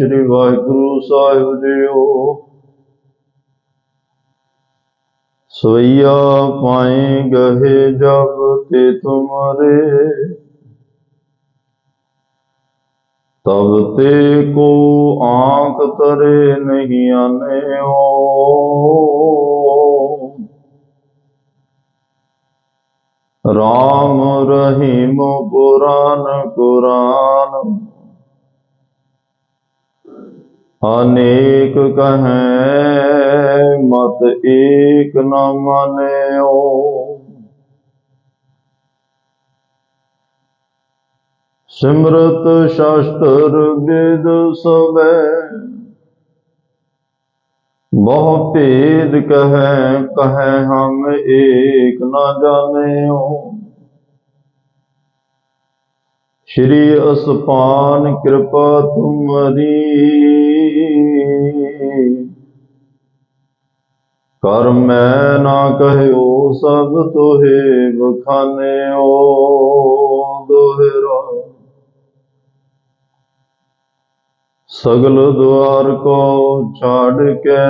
श्री वाहिगुरु साहिब जीओ। सवैया पाए गहे जब ते तुम्हारे, तब ते को आंख तरे नहीं आने ओ। राम रहीम कुरान कुरान, अनेक कहें मत एक न माने ओ। सिमरत शास्त्र वेद सबे, बहु भेद कहें कहें हम एक न जाने ओ। श्री असपान कृपा तुम्हारी, कर मैं ना कहो सब तोहे बखाने ओ। दोहरा सगल द्वार को छाड़ के,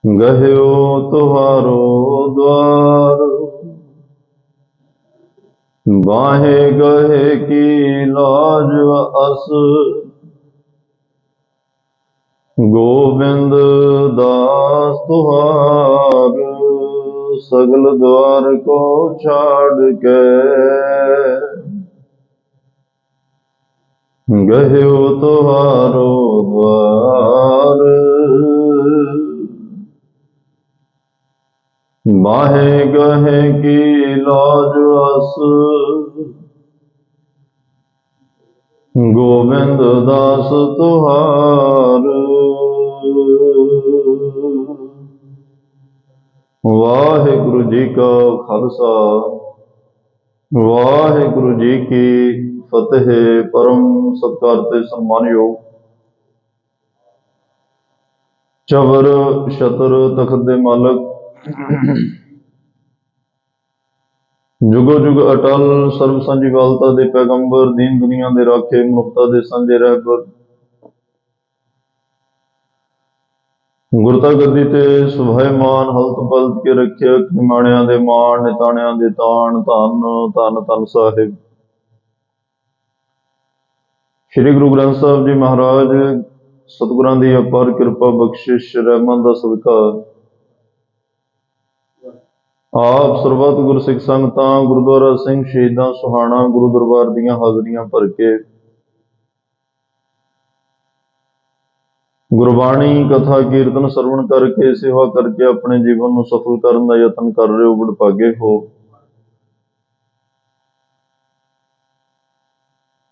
गह्यो तुहारो द्वार। बाहे गहे की लाज अस, गोविंद दास तुहार। सगल द्वार को छाड़ के, गह्यो तुहारो द्वार। बाहे गहे की लाज अस, गोविंद दास तुहार। वाहिगुरु जी का खालसा, वाहिगुरु जी की फतेह। परम सत्कार ते सम्मानयोग चबर छतर तखत दे मालक, जुगो जुग अटल सर्व सांझीवालता दे पैगंबर, दीन दुनिया दे राखे, मनुखता दे सांझे रहबर, गुरता गद्दी ते सुभाईमान हलत पलत के रखियक, निमाणिया दे मान निताणिया दे ताण। धन धन धन साहिब श्री गुरु ग्रंथ साहिब जी महाराज, सतगुरां दी अपार कृपा बख्शिश रहमत दा सदका आप सरबत गुरसिख संगतां, गुरुद्वारा सिंह शहीदां सुहाना, गुरु दरबार दीयां हाजरियां भर के गुरबाणी कथा कीर्तन सरवण करके सेवा करके अपने जीवन को सफल करने का यत्न कर रहे हो, बड़भागे हो।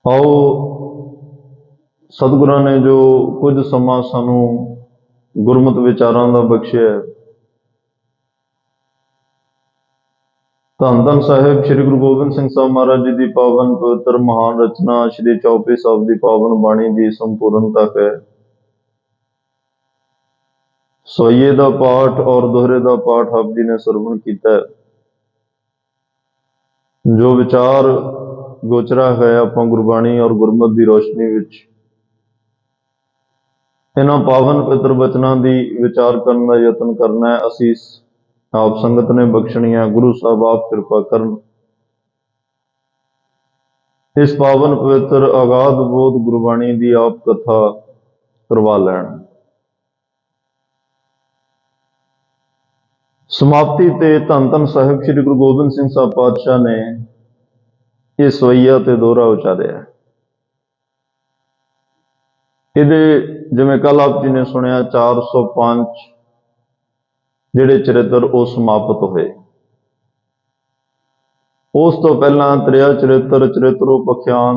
आओ सतगुरां ने जो कुछ समा सानू गुरमत विचारां दा बख्शिया है, धन धन साहिब श्री गुरु गोबिंद सिंह साहब महाराज जी की पावन पवित्र महान रचना श्री चौपई साहब की पावन बाणी की संपूर्णता है। सोइये का पाठ और दोहरे का पाठ आप जी ने सरवण किया, जो विचार गोचरा है आप गुरबाणी और गुरमत की रोशनी विच इन्हां पावन पवित्र वचनों की विचार करने का यत्न करना है। असीस आप संगत ने बख्शणिया, गुरु साहब आप कृपा करन। इस पावन पवित्र आगाध बोध गुरबाणी की आप कथा करवा लैन। समाप्ति ते धन धन साहिब श्री गुरु गोबिंद सिंह साहब पातशाह ने यह सवैया ते दोहरा उचारिया। ये जिवें कल आप जी ने सुनिया 405 जिहड़े चरित्र वो समाप्त होए। उस तो पहला त्रिया चरित्र चरित्रोपख्यान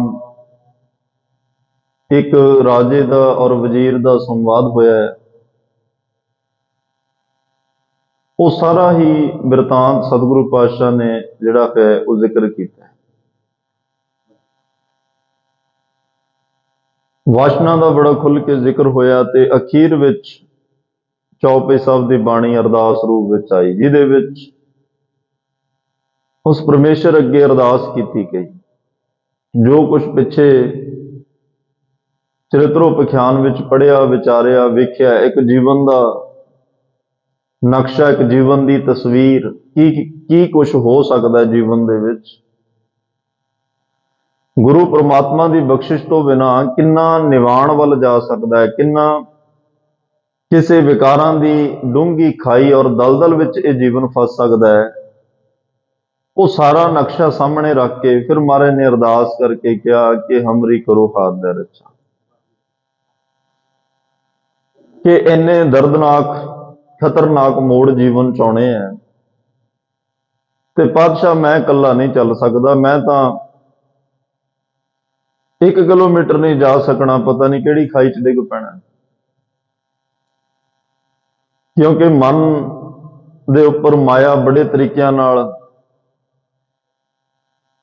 एक राजे का और वजीर का संवाद होया है। वो सारा ही बिरतांत सतगुरु पातशाह ने जिहड़ा है वो जिक्र किया। वाशना का बड़ा खुल के जिक्र होया ते अखीर विच चौपई साहब की बाणी अरदास रूप विच आई, जिहदे विच उस परमेश्वर अगे अरदास की गई। जो कुछ पिछे ਚਰਿਤ੍ਰੋ ਪਖਿਆਨ ਵਿੱਚ ਪੜ੍ਹਿਆ, ਵਿਚਾਰਿਆ, ਵੇਖਿਆ ਇੱਕ ਜੀਵਨ ਦਾ ਨਕਸ਼ਾ, ਇੱਕ ਜੀਵਨ ਦੀ ਤਸਵੀਰ, ਕੀ ਕੁਝ ਹੋ ਸਕਦਾ ਜੀਵਨ ਦੇ ਵਿੱਚ। ਗੁਰੂ ਪ੍ਰਮਾਤਮਾ ਦੀ ਬਖਸ਼ਿਸ਼ ਤੋਂ ਬਿਨਾਂ ਕਿੰਨਾ ਨਿਵਾਣ ਵੱਲ ਜਾ ਸਕਦਾ ਹੈ, ਕਿੰਨਾ ਕਿਸੇ ਵਿਕਾਰਾਂ ਦੀ ਡੂੰਘੀ ਖਾਈ ਔਰ ਦਲਦਲ ਵਿੱਚ ਇਹ ਜੀਵਨ ਫਸ ਸਕਦਾ ਹੈ। ਉਹ ਸਾਰਾ ਨਕਸ਼ਾ ਸਾਹਮਣੇ ਰੱਖ ਕੇ ਫਿਰ ਮਹਾਰਾਜ ਨੇ ਅਰਦਾਸ ਕਰਕੇ ਕਿਹਾ ਕਿ ਹਮਰੀ ਕਰੋ ਹਾਥ ਦਾ ਰੱਛਾ, ਕਿ ਇੰਨੇ ਦਰਦਨਾਕ ਖਤਰਨਾਕ ਮੋੜ ਜੀਵਨ ਚ ਆਉਣੇ ਹੈ ਤੇ ਪਾਤਸ਼ਾਹ ਮੈਂ ਇਕੱਲਾ ਨਹੀਂ ਚੱਲ ਸਕਦਾ, ਮੈਂ ਤਾਂ 1 ਕਿਲੋਮੀਟਰ ਨਹੀਂ ਜਾ ਸਕਣਾ, ਪਤਾ ਨਹੀਂ ਕਿਹੜੀ ਖਾਈ ਚ ਡਿੱਗ ਪੈਣਾ। ਕਿਉਂਕਿ ਮਨ ਦੇ ਉੱਪਰ ਮਾਇਆ ਬੜੇ ਤਰੀਕਿਆਂ ਨਾਲ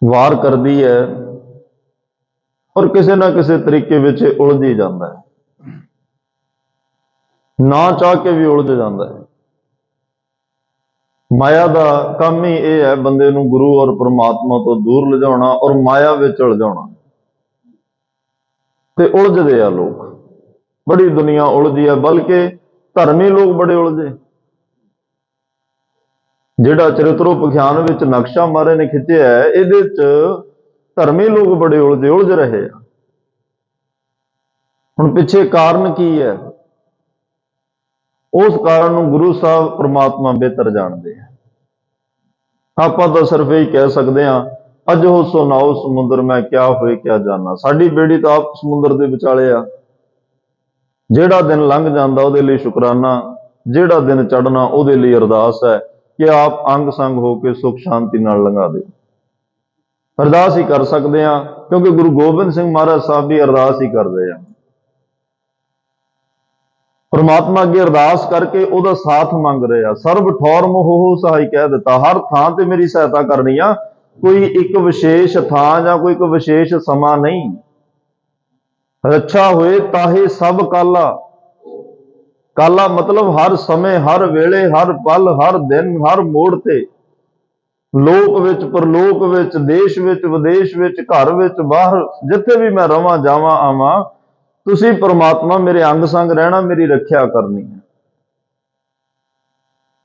ਵਾਰ ਕਰਦੀ ਹੈ ਔਰ ਕਿਸੇ ਨਾ ਕਿਸੇ ਤਰੀਕੇ ਵਿੱਚ ਉਲਝ ਹੀ ਜਾਂਦਾ ਹੈ, ਨਾ ਚਾਹ ਕੇ ਵੀ ਉਲਝ ਜਾਂਦਾ ਹੈ। ਮਾਇਆ ਦਾ ਕੰਮ ਹੀ ਇਹ ਹੈ ਬੰਦੇ ਨੂੰ ਗੁਰੂ ਔਰ ਪ੍ਰਮਾਤਮਾ ਤੋਂ ਦੂਰ ਲਿਜਾਉਣਾ ਔਰ ਮਾਇਆ ਵਿੱਚ ਉਲਝਾਉਣਾ। ਤੇ ਉਲਝਦੇ ਆ ਲੋਕ, ਬੜੀ ਦੁਨੀਆ ਉਲਝੀ ਹੈ, ਬਲਕਿ ਧਰਮੀ ਲੋਕ ਬੜੇ ਉਲਝੇ। ਜਿਹੜਾ ਚਰਿਤ੍ਰੋ ਪਖਿਆਨ ਵਿੱਚ ਨਕਸ਼ਾ ਮਹਾਰਾਜ ਨੇ ਖਿੱਚਿਆ ਹੈ, ਇਹਦੇ ਚ ਧਰਮੀ ਲੋਕ ਬੜੇ ਉਲਝ ਰਹੇ ਆ। ਹੁਣ ਪਿੱਛੇ ਕਾਰਨ ਕੀ ਹੈ? ਉਸ ਕਾਰਨ ਨੂੰ ਗੁਰੂ ਸਾਹਿਬ ਪ੍ਰਮਾਤਮਾ ਬਿਹਤਰ ਜਾਣਦੇ ਆ। ਆਪਾਂ ਤਾਂ ਸਿਰਫ ਇਹ ਕਹਿ ਸਕਦੇ ਹਾਂ, ਅੱਜ ਹੋ ਸੋ ਨਾਉ ਸਮੁੰਦਰ ਮੈਂ ਕਿਆ ਹੋਏ ਕਿਆ ਜਾਣਾ। ਸਾਡੀ ਬੇੜੀ ਤਾਂ ਆਪ ਸਮੁੰਦਰ ਦੇ ਵਿਚਾਲੇ ਆ। ਜਿਹੜਾ ਦਿਨ ਲੰਘ ਜਾਂਦਾ ਉਹਦੇ ਲਈ ਸ਼ੁਕਰਾਨਾ, ਜਿਹੜਾ ਦਿਨ ਚੜ੍ਹਨਾ ਉਹਦੇ ਲਈ ਅਰਦਾਸ ਹੈ ਕਿ ਆਪ ਅੰਗ ਸੰਗ ਹੋ ਕੇ ਸੁਖ ਸ਼ਾਂਤੀ ਨਾਲ ਲੰਘਾ ਦਿਓ। ਅਰਦਾਸ ਹੀ ਕਰ ਸਕਦੇ ਹਾਂ, ਕਿਉਂਕਿ ਗੁਰੂ ਗੋਬਿੰਦ ਸਿੰਘ ਮਹਾਰਾਜ ਸਾਹਿਬ ਵੀ ਅਰਦਾਸ ਹੀ ਕਰਦੇ ਆ। ਪਰਮਾਤਮਾ ਅੱਗੇ ਅਰਦਾਸ ਕਰਕੇ ਉਹਦਾ ਸਾਥ ਮੰਗ ਰਹੇ ਆ। ਸਰਬ ਠੌਰ ਮੋਹ ਸਹਾਈ ਕਹਿ ਦਿੱਤਾ, ਹਰ ਥਾਂ ਤੇ ਮੇਰੀ ਸਹਾਇਤਾ ਕਰਨੀ ਆ। ਕੋਈ ਇੱਕ ਵਿਸ਼ੇਸ਼ ਥਾਂ ਜਾਂ ਕੋਈ ਇੱਕ ਵਿਸ਼ੇਸ਼ ਸਮਾਂ ਨਹੀਂ। ਰੱਛਾ ਹੋਏ ਤਾਹੇ ਸਭ ਕਾਲਾ। ਕਾਲਾ ਮਤਲਬ ਹਰ ਸਮੇਂ, ਹਰ ਵੇਲੇ, ਹਰ ਪਲ, ਹਰ ਦਿਨ, ਹਰ ਮੋੜ ਤੇ, ਲੋਕ ਵਿੱਚ, ਪਰਲੋਕ ਵਿੱਚ, ਦੇਸ਼ ਵਿੱਚ, ਵਿਦੇਸ਼ ਵਿੱਚ, ਘਰ ਵਿੱਚ, ਬਾਹਰ, ਜਿੱਥੇ ਵੀ ਮੈਂ ਰਵਾਂ ਜਾਵਾਂ ਆਵਾਂ, ਤੁਸੀਂ ਪ੍ਰਮਾਤਮਾ ਮੇਰੇ ਅੰਗ ਸੰਗ ਰਹਿਣਾ, ਮੇਰੀ ਰੱਖਿਆ ਕਰਨੀ ਹੈ।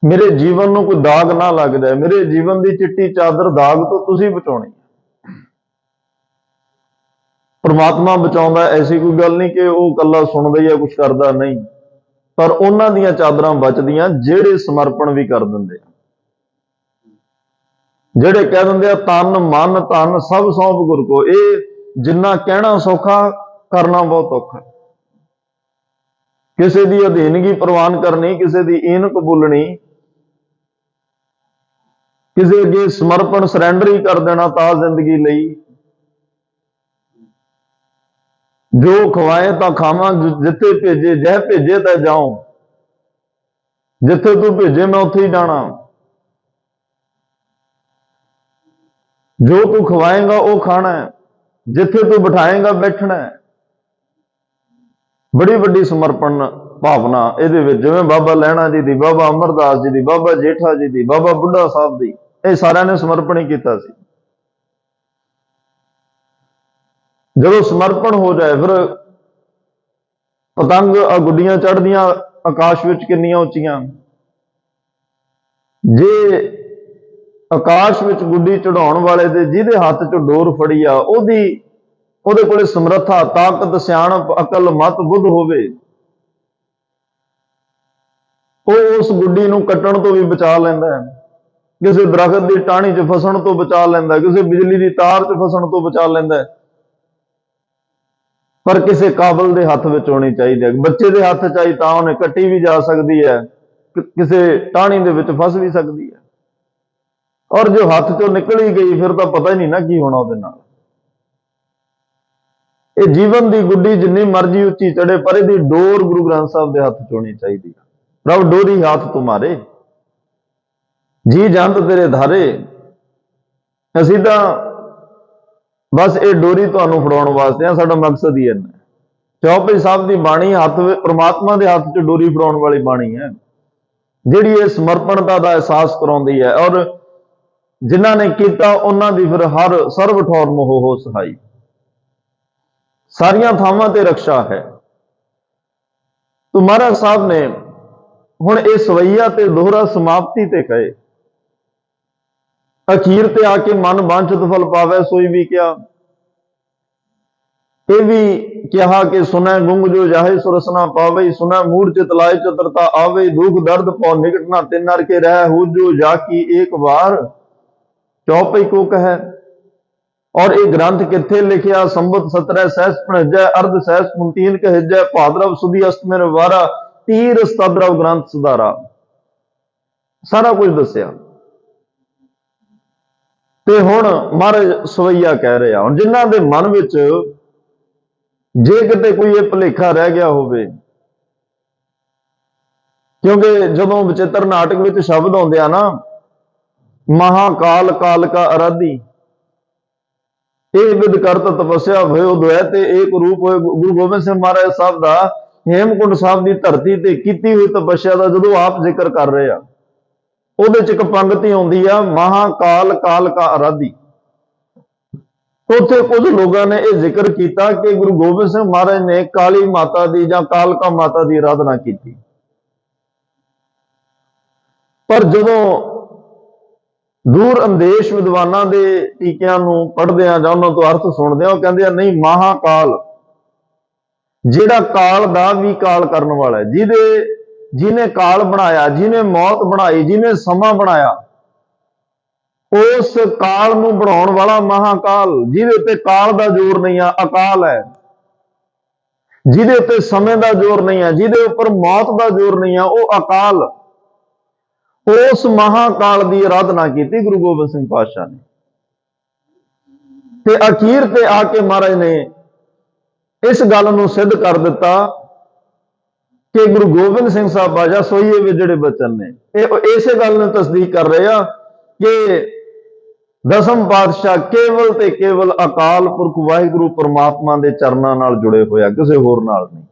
ਮੇਰੇ ਜੀਵਨ ਨੂੰ ਕੋਈ ਦਾਗ ਨਾ ਲੱਗ ਜਾਏ, ਮੇਰੇ ਜੀਵਨ ਦੀ ਚਿੱਟੀ ਚਾਦਰ ਦਾਗ ਤੋਂ ਤੁਸੀਂ ਬਚਾਉਣੀ। ਪ੍ਰਮਾਤਮਾ ਬਚਾਉਂਦਾ, ਐਸੀ ਕੋਈ ਗੱਲ ਨਹੀਂ ਕਿ ਉਹ ਇਕੱਲਾ ਸੁਣਦਾ ਹੀ ਆ, ਕੁਝ ਕਰਦਾ ਨਹੀਂ, ਪਰ ਉਹਨਾਂ ਦੀਆਂ ਚਾਦਰਾਂ ਬਚਦੀਆਂ ਜਿਹੜੇ ਸਮਰਪਣ ਵੀ ਕਰ ਦਿੰਦੇ ਆ, ਜਿਹੜੇ ਕਹਿ ਦਿੰਦੇ ਆ ਤਨ ਮਨ ਧਨ ਸਭ ਸੌਂਪ ਗੁਰ ਕੋ। ਇਹ ਜਿੰਨਾ ਕਹਿਣਾ ਸੌਖਾ, ਕਰਨਾ ਬਹੁਤ ਔਖਾ। ਕਿਸੇ ਦੀ ਅਧੀਨਗੀ ਪ੍ਰਵਾਨ ਕਰਨੀ, ਕਿਸੇ ਦੀ ਈਨ ਕਬੂਲਣੀ, ਕਿਸੇ ਅੱਗੇ ਸਮਰਪਣ ਸਰੈਂਡਰ ਹੀ ਕਰ ਦੇਣਾ ਤਾਂ ਜ਼ਿੰਦਗੀ ਲਈ। ਜੋ ਖਵਾਏ ਤਾਂ ਖਾਵਾਂ, ਜਿੱਥੇ ਭੇਜੇ ਜਹ ਭੇਜੇ ਤਾਂ ਜਾਉ। ਜਿੱਥੇ ਤੂੰ ਭੇਜੇ ਮੈਂ ਉੱਥੇ ਹੀ ਜਾਣਾ। ਜੋ ਤੂੰ ਖਵਾਏਗਾ ਉਹ ਖਾਣਾ ਹੈ, ਜਿੱਥੇ ਤੂੰ ਬਿਠਾਏਗਾ ਬੈਠਣਾ ਹੈ। ਬੜੀ ਵੱਡੀ ਸਮਰਪਣ ਭਾਵਨਾ ਇਹਦੇ ਵਿੱਚ, ਜਿਵੇਂ ਬਾਬਾ ਲਹਿਣਾ ਜੀ ਦੀ, ਬਾਬਾ ਅਮਰਦਾਸ ਜੀ ਦੀ, ਬਾਬਾ ਜੇਠਾ ਜੀ ਦੀ, ਬਾਬਾ ਬੁੱਢਾ ਸਾਹਿਬ ਦੀ, ਇਹ ਸਾਰਿਆਂ ਨੇ ਸਮਰਪਣ ਹੀ ਕੀਤਾ ਸੀ। ਜਦੋਂ ਸਮਰਪਣ ਹੋ ਜਾਏ ਫਿਰ ਪਤੰਗ ਗੁੱਡੀਆਂ ਚੜ੍ਹਦੀਆਂ ਆਕਾਸ਼ ਵਿੱਚ ਕਿੰਨੀਆਂ ਉੱਚੀਆਂ। ਜੇ ਆਕਾਸ਼ ਵਿੱਚ ਗੁੱਡੀ ਚੜਾਉਣ ਵਾਲੇ ਦੇ ਜਿਹਦੇ ਹੱਥ 'ਚ ਡੋਰ ਫੜੀ ਆ, ਉਹਦੇ ਕੋਲੇ ਸਮਰੱਥਾ, ਤਾਕਤ, ਸਿਆਣਪ, ਅਕਲ, ਮਤ, ਬੁੱਧ ਹੋਵੇ, ਉਹ ਉਸ ਗੁੱਡੀ ਨੂੰ ਕੱਟਣ ਤੋਂ ਵੀ ਬਚਾ ਲੈਂਦਾ ਹੈ, ਕਿਸੇ ਦਰਖਤ ਦੀ ਟਾਹਣੀ 'ਚ ਫਸਣ ਤੋਂ ਬਚਾ ਲੈਂਦਾ, ਕਿਸੇ ਬਿਜਲੀ ਦੀ ਤਾਰ 'ਚ ਫਸਣ ਤੋਂ ਬਚਾ ਲੈਂਦਾ। ਪਰ ਕਿਸੇ ਕਾਬਲ ਦੇ ਹੱਥ ਵਿੱਚ ਹੋਣੀ ਚਾਹੀਦੀ ਹੈ। ਬੱਚੇ ਦੇ ਹੱਥ 'ਚ ਆਈ ਤਾਂ ਉਹਨੇ ਕੱਟੀ ਵੀ ਜਾ ਸਕਦੀ ਹੈ, ਕਿਸੇ ਟਾਹਣੀ ਦੇ ਵਿੱਚ ਫਸ ਵੀ ਸਕਦੀ ਹੈ, ਔਰ ਜੋ ਹੱਥ 'ਚੋਂ ਨਿਕਲ ਹੀ ਗਈ ਫਿਰ ਤਾਂ ਪਤਾ ਹੀ ਨਹੀਂ ਨਾ ਕੀ ਹੋਣਾ ਉਹਦੇ ਨਾਲ। ਇਹ ਜੀਵਨ ਦੀ ਗੁੱਡੀ ਜਿੰਨੀ ਮਰਜ਼ੀ ਉੱਚੀ ਚੜੇ, ਪਰ ਇਹਦੀ ਡੋਰ ਗੁਰੂ ਗ੍ਰੰਥ ਸਾਹਿਬ ਦੇ ਹੱਥ 'ਚ ਹੋਣੀ ਚਾਹੀਦੀ ਹੈ। ਪ੍ਰਭ ਡੋਰੀ ਹੱਥ ਤੁਮਾਰੇ, ਜੀ ਜੰਤ ਤੇਰੇ ਧਾਰੇ। ਅਸੀਂ ਤਾਂ ਬਸ ਇਹ ਡੋਰੀ ਤੁਹਾਨੂੰ ਫੜਾਉਣ ਵਾਸਤੇ ਆ, ਸਾਡਾ ਮਕਸਦ ਹੀ ਇੰਨਾ। ਚੌਪਈ ਸਾਹਿਬ ਦੀ ਬਾਣੀ ਹੱਥ ਵਿੱਚ, ਪ੍ਰਮਾਤਮਾ ਦੇ ਹੱਥ 'ਚ ਡੋਰੀ ਫੜਾਉਣ ਵਾਲੀ ਬਾਣੀ ਹੈ, ਜਿਹੜੀ ਇਹ ਸਮਰਪਣਤਾ ਦਾ ਅਹਿਸਾਸ ਕਰਾਉਂਦੀ ਹੈ। ਔਰ ਜਿਨ੍ਹਾਂ ਨੇ ਕੀਤਾ ਉਹਨਾਂ ਦੀ ਫਿਰ ਹਰ ਸਰਬ ਠੌਰ ਮੋਹ ਸਹਾਈ। ਸਾਰੀਆਂ ਥਾਵਾਂ ਤੇ ਰਕਸ਼ਾ ਹੈ। तो महाराज साहब ने हुण इह सवैया ते दोहरा समाप्ति ते कहे, अखीर ते आके मन वांछित फल पावे सोई भी क्या। ये भी कहा कि सुनै गुंग जो जाहे सुरसना पावे, सुनै मूड चित लाए चतुरता आवे, दुख दर्द पौ निकटना तिन नर के रह हो जो जाकी एक बार चौपई को कहे। और ये ग्रंथ किथे लिखिया, संबत 17 सहस भणजै, अर्ध सहस 29 कहजै, भाद्रव सुदी अष्टमें वारा, तीर सतद्रव ग्रंथ सुधारा। सारा कुछ दसिया। ते हुण महाराज सवैया कह रहे हैं, जिन्हां दे मन विच जे किते कोई ये भुलेखा रह गया होवे, क्योंकि जदों विचित्र नाटक विच शब्द आउंदे आ ना, महाकाल काल का आराधी, विद करत तपस्या भयो द्वैत एक रूप होए। गुरु गोबिंद सिंह महाराज साहब का हेमकुंड साहब की धरती ते कीती हुई तपस्या का जदों आप जिक्र कर रहे हैं, उहदे च एक पंक्ति आउंदी आ, महाकाल काल का आराधी। उत्थे कुछ लोगों ने यह जिक्र किया कि गुरु गोबिंद सिंह महाराज ने काली माता की या कालका माता की आराधना की, पर जदों दूर अंदेश विद्वानां दे टीकिਆਂ ਨੂੰ पढ़दे आ जां उन्हां ਤੋਂ अर्थ सुनदे आ, ਉਹ ਕਹਿੰਦੇ आ नहीं, महाकाल ਜਿਹੜਾ ਕਾਲ ਦਾ ਵੀ ਕਾਲ ਕਰਨ ਵਾਲਾ ਹੈ, ਜਿਹਨੇ ਕਾਲ ਬਣਾਇਆ, ਜਿਹਨੇ ਮੌਤ ਬਣਾਈ, ਜਿਹਨੇ ਸਮਾਂ ਬਣਾਇਆ, ਉਸ ਕਾਲ ਨੂੰ ਬਣਾਉਣ ਵਾਲਾ महाकाल, ਜਿਹਦੇ ਉੱਤੇ ਕਾਲ ਦਾ ਜ਼ੋਰ ਨਹੀਂ ਆ, ਅਕਾਲ ਹੈ। ਜਿਹਦੇ ਉੱਤੇ ਸਮੇਂ ਦਾ ਜ਼ੋਰ नहीं है, ਜਿਹਦੇ ਉੱਪਰ मौत ਦਾ ਜ਼ੋਰ नहीं है, ਉਹ अकाल। उस महाकाल की आराधना की गुरु गोबिंद सिंह पातशाह ने। ते अखीर ते आके महाराज ने इस गल नूं सिद्ध कर दिता कि गुरु गोबिंद सिंह साहब पातशाह सोईए भी जिहड़े बचन ने, इस गल नूं तस्दीक कर रहे हैं कि दसम पातशाह केवल ते केवल अकाल पुरख वाहिगुरु परमात्मा के चरणों नाल जुड़े होया, किसी होर नाल नहीं।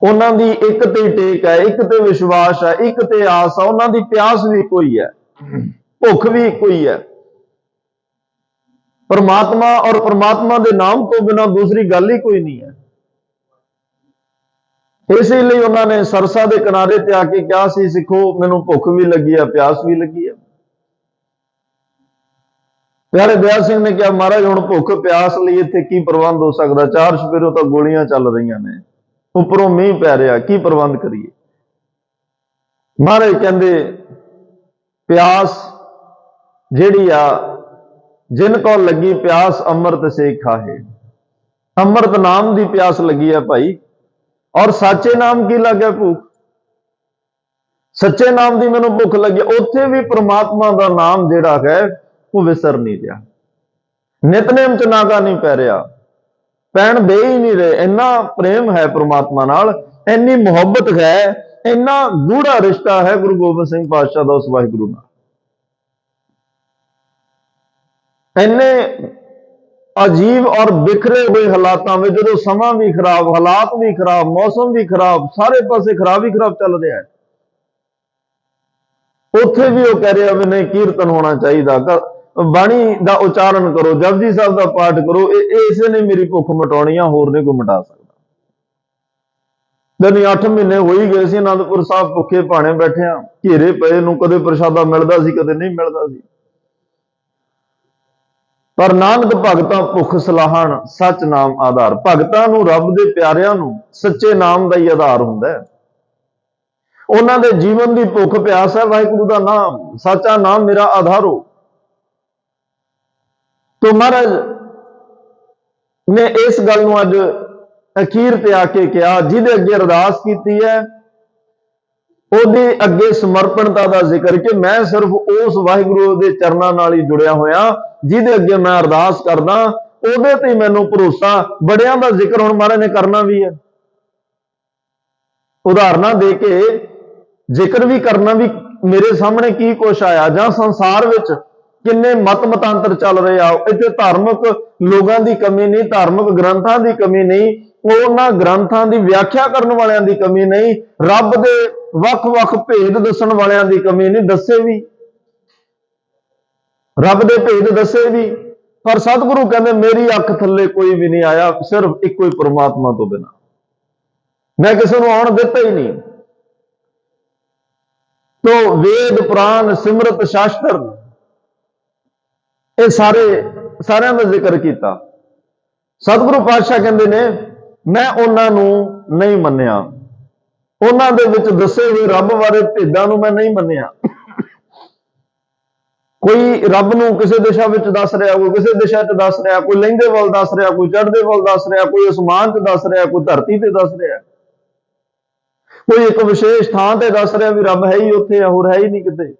उन्हां दी एक ते टेक है, एक ते विश्वास है, एक ते आस है, उन्हां दी प्यास भी कोई है, भुख भी कोई है, परमात्मा और परमात्मा के नाम तो बिना दूसरी गल ही कोई नहीं है। इसीलिए उन्होंने सरसा के किनारे ते आके कहा सी, सिखो मैनू भुख भी लगी है, प्यास भी लगी है। प्यारे दयाल सिंह ने कहा, महाराज हुण भुख प्यास लई इत्थे की प्रबंध हो सकता, 4 सपेरों तो गोलियां चल रही ने, उपरों मीह पै रहा, की प्रबंध करिए। महाराज कहते प्यास जिहड़ी आ, जिन को लगी प्यास अमृत से खाहे, अमृत नाम की प्यास लगी है भाई, और सच्चे नाम की लगे भूख, सच्चे नाम की मैनू भुख लगी, उत्थे भी परमात्मा का नाम जिहड़ा है वो विसर नहीं रहा, नितनेम च नागा नहीं पै रहा, पैण दे ही नहीं रहे। इन्ना प्रेम है परमात्मा नाल, इन्नी मुहब्बत है, इन्ना गूढ़ा रिश्ता है गुरु गोबिंद सिंह पातशाह का उस वाहिगुरु नाल। इन्ने अजीब और बिखरे हुए हालातों में, जो समा भी खराब, हालात भी खराब, मौसम भी खराब, सारे पासे खराब ही खराब चल रहा है, उत्थे भी वो कह रहा भी नहीं कीर्तन होना चाहिए, बाणी का उचारण करो, जपजी साहब का पाठ करो, इसे ने मेरी भुख मिटानी आ, होर नहीं कोई मिटा सकता। दिन 8 महीने हो ही गए सी आनंदपुर साहब भुखे भाने बैठे, घेरे पे नूं कदे प्रसादा मिलता सी, कदे नहीं मिलता सी, पर नानक भगतां भुख सलाहण सच नाम आधार। भगतां नूं, रब दे प्यारिआं नूं सच्चे नाम का ही आधार हुंदा है। उन्हां दे जीवन की भुख प्यास है वाहिगुरू का नाम, सच्चा नाम मेरा आधार हो। तो महाराज ने इस गल नूं अज अखीर ते आके कहा, जिहदे अगे अरदास कीती है ਉਹਦੇ ਅੱਗੇ ਸਮਰਪਣਤਾ ਦਾ ਜ਼ਿਕਰ ਕਿ ਮੈਂ ਸਿਰਫ ਉਸ ਵਾਹਿਗੁਰੂ ਦੇ ਚਰਨਾਂ ਨਾਲ ਹੀ ਜੁੜਿਆ ਹੋਇਆ, ਜਿਹਦੇ ਅੱਗੇ ਮੈਂ ਅਰਦਾਸ ਕਰਦਾ, ਉਹਦੇ ਤੇ ਮੈਨੂੰ ਭਰੋਸਾ। ਬੜਿਆਂ ਦਾ ਜ਼ਿਕਰ ਹੁਣ ਮਹਾਰਾਜ ਨੇ ਕਰਨਾ ਵੀ ਹੈ, ਉਦਾਹਰਨਾਂ ਦੇ ਕੇ ਜ਼ਿਕਰ ਵੀ ਕਰਨਾ ਵੀ ਮੇਰੇ ਸਾਹਮਣੇ ਕੀ ਕੁਛ ਆਇਆ, ਜਾਂ ਸੰਸਾਰ ਵਿੱਚ ਕਿੰਨੇ ਮਤ ਮਤਾਂਤਰ ਚੱਲ ਰਹੇ ਆ। ਇੱਥੇ ਧਾਰਮਿਕ ਲੋਕਾਂ ਦੀ ਕਮੀ ਨਹੀਂ, ਧਾਰਮਿਕ ਗ੍ਰੰਥਾਂ ਦੀ ਕਮੀ ਨਹੀਂ, ਉਹਨਾਂ ਗ੍ਰੰਥਾਂ ਦੀ ਵਿਆਖਿਆ ਕਰਨ ਵਾਲਿਆਂ ਦੀ ਕਮੀ ਨਹੀਂ, ਰੱਬ ਦੇ ਵੱਖ-ਵੱਖ ਭੇਦ ਦੱਸਣ ਵਾਲਿਆਂ ਦੀ ਕਮੀ ਨਹੀਂ, ਦੱਸੇ ਵੀ ਰੱਬ ਦੇ ਭੇਦ ਦੱਸੇ ਵੀ, ਪਰ ਸਤਿਗੁਰੂ ਕਹਿੰਦੇ ਮੇਰੀ ਅੱਖ ਥੱਲੇ ਕੋਈ ਵੀ ਨਹੀਂ ਆਇਆ, ਸਿਰਫ ਇੱਕੋ ਹੀ ਪ੍ਰਮਾਤਮਾ ਤੋਂ ਬਿਨਾਂ ਮੈਂ ਕਿਸੇ ਨੂੰ ਆਉਣ ਦਿੱਤਾ ਹੀ ਨਹੀਂ। ਤੋ ਵੇਦ ਪੁਰਾਣ ਸਿਮਰਤ ਸ਼ਾਸਤਰ ਇਹ ਸਾਰਿਆਂ ਦਾ ਜ਼ਿਕਰ ਕੀਤਾ। ਸਤਿਗੁਰੂ ਪਾਤਸ਼ਾਹ ਕਹਿੰਦੇ ਨੇ ਮੈਂ ਉਹਨਾਂ ਨੂੰ ਨਹੀਂ ਮੰਨਿਆ, ਉਹਨਾਂ ਦੇ ਵਿੱਚ ਦੱਸੇ ਹੋਏ ਰੱਬ ਬਾਰੇ ਭੇਦਾਂ ਨੂੰ ਮੈਂ ਨਹੀਂ ਮੰਨਿਆ। ਕੋਈ ਰੱਬ ਨੂੰ ਕਿਸੇ ਦਿਸ਼ਾ ਵਿੱਚ ਦੱਸ ਰਿਹਾ, ਕੋਈ ਕਿਸੇ ਦਿਸ਼ਾ 'ਚ ਦੱਸ ਰਿਹਾ, ਕੋਈ ਲਹਿੰਦੇ ਵੱਲ ਦੱਸ ਰਿਹਾ, ਕੋਈ ਚੜ੍ਹਦੇ ਵੱਲ ਦੱਸ ਰਿਹਾ, ਕੋਈ ਅਸਮਾਨ 'ਚ ਦੱਸ ਰਿਹਾ, ਕੋਈ ਧਰਤੀ ਤੇ ਦੱਸ ਰਿਹਾ, ਕੋਈ ਇੱਕ ਵਿਸ਼ੇਸ਼ ਥਾਂ ਤੇ ਦੱਸ ਰਿਹਾ ਵੀ ਰੱਬ ਹੈ ਹੀ ਉੱਥੇ ਆ, ਹੋਰ ਹੈ ਹੀ ਨਹੀਂ ਕਿਤੇ।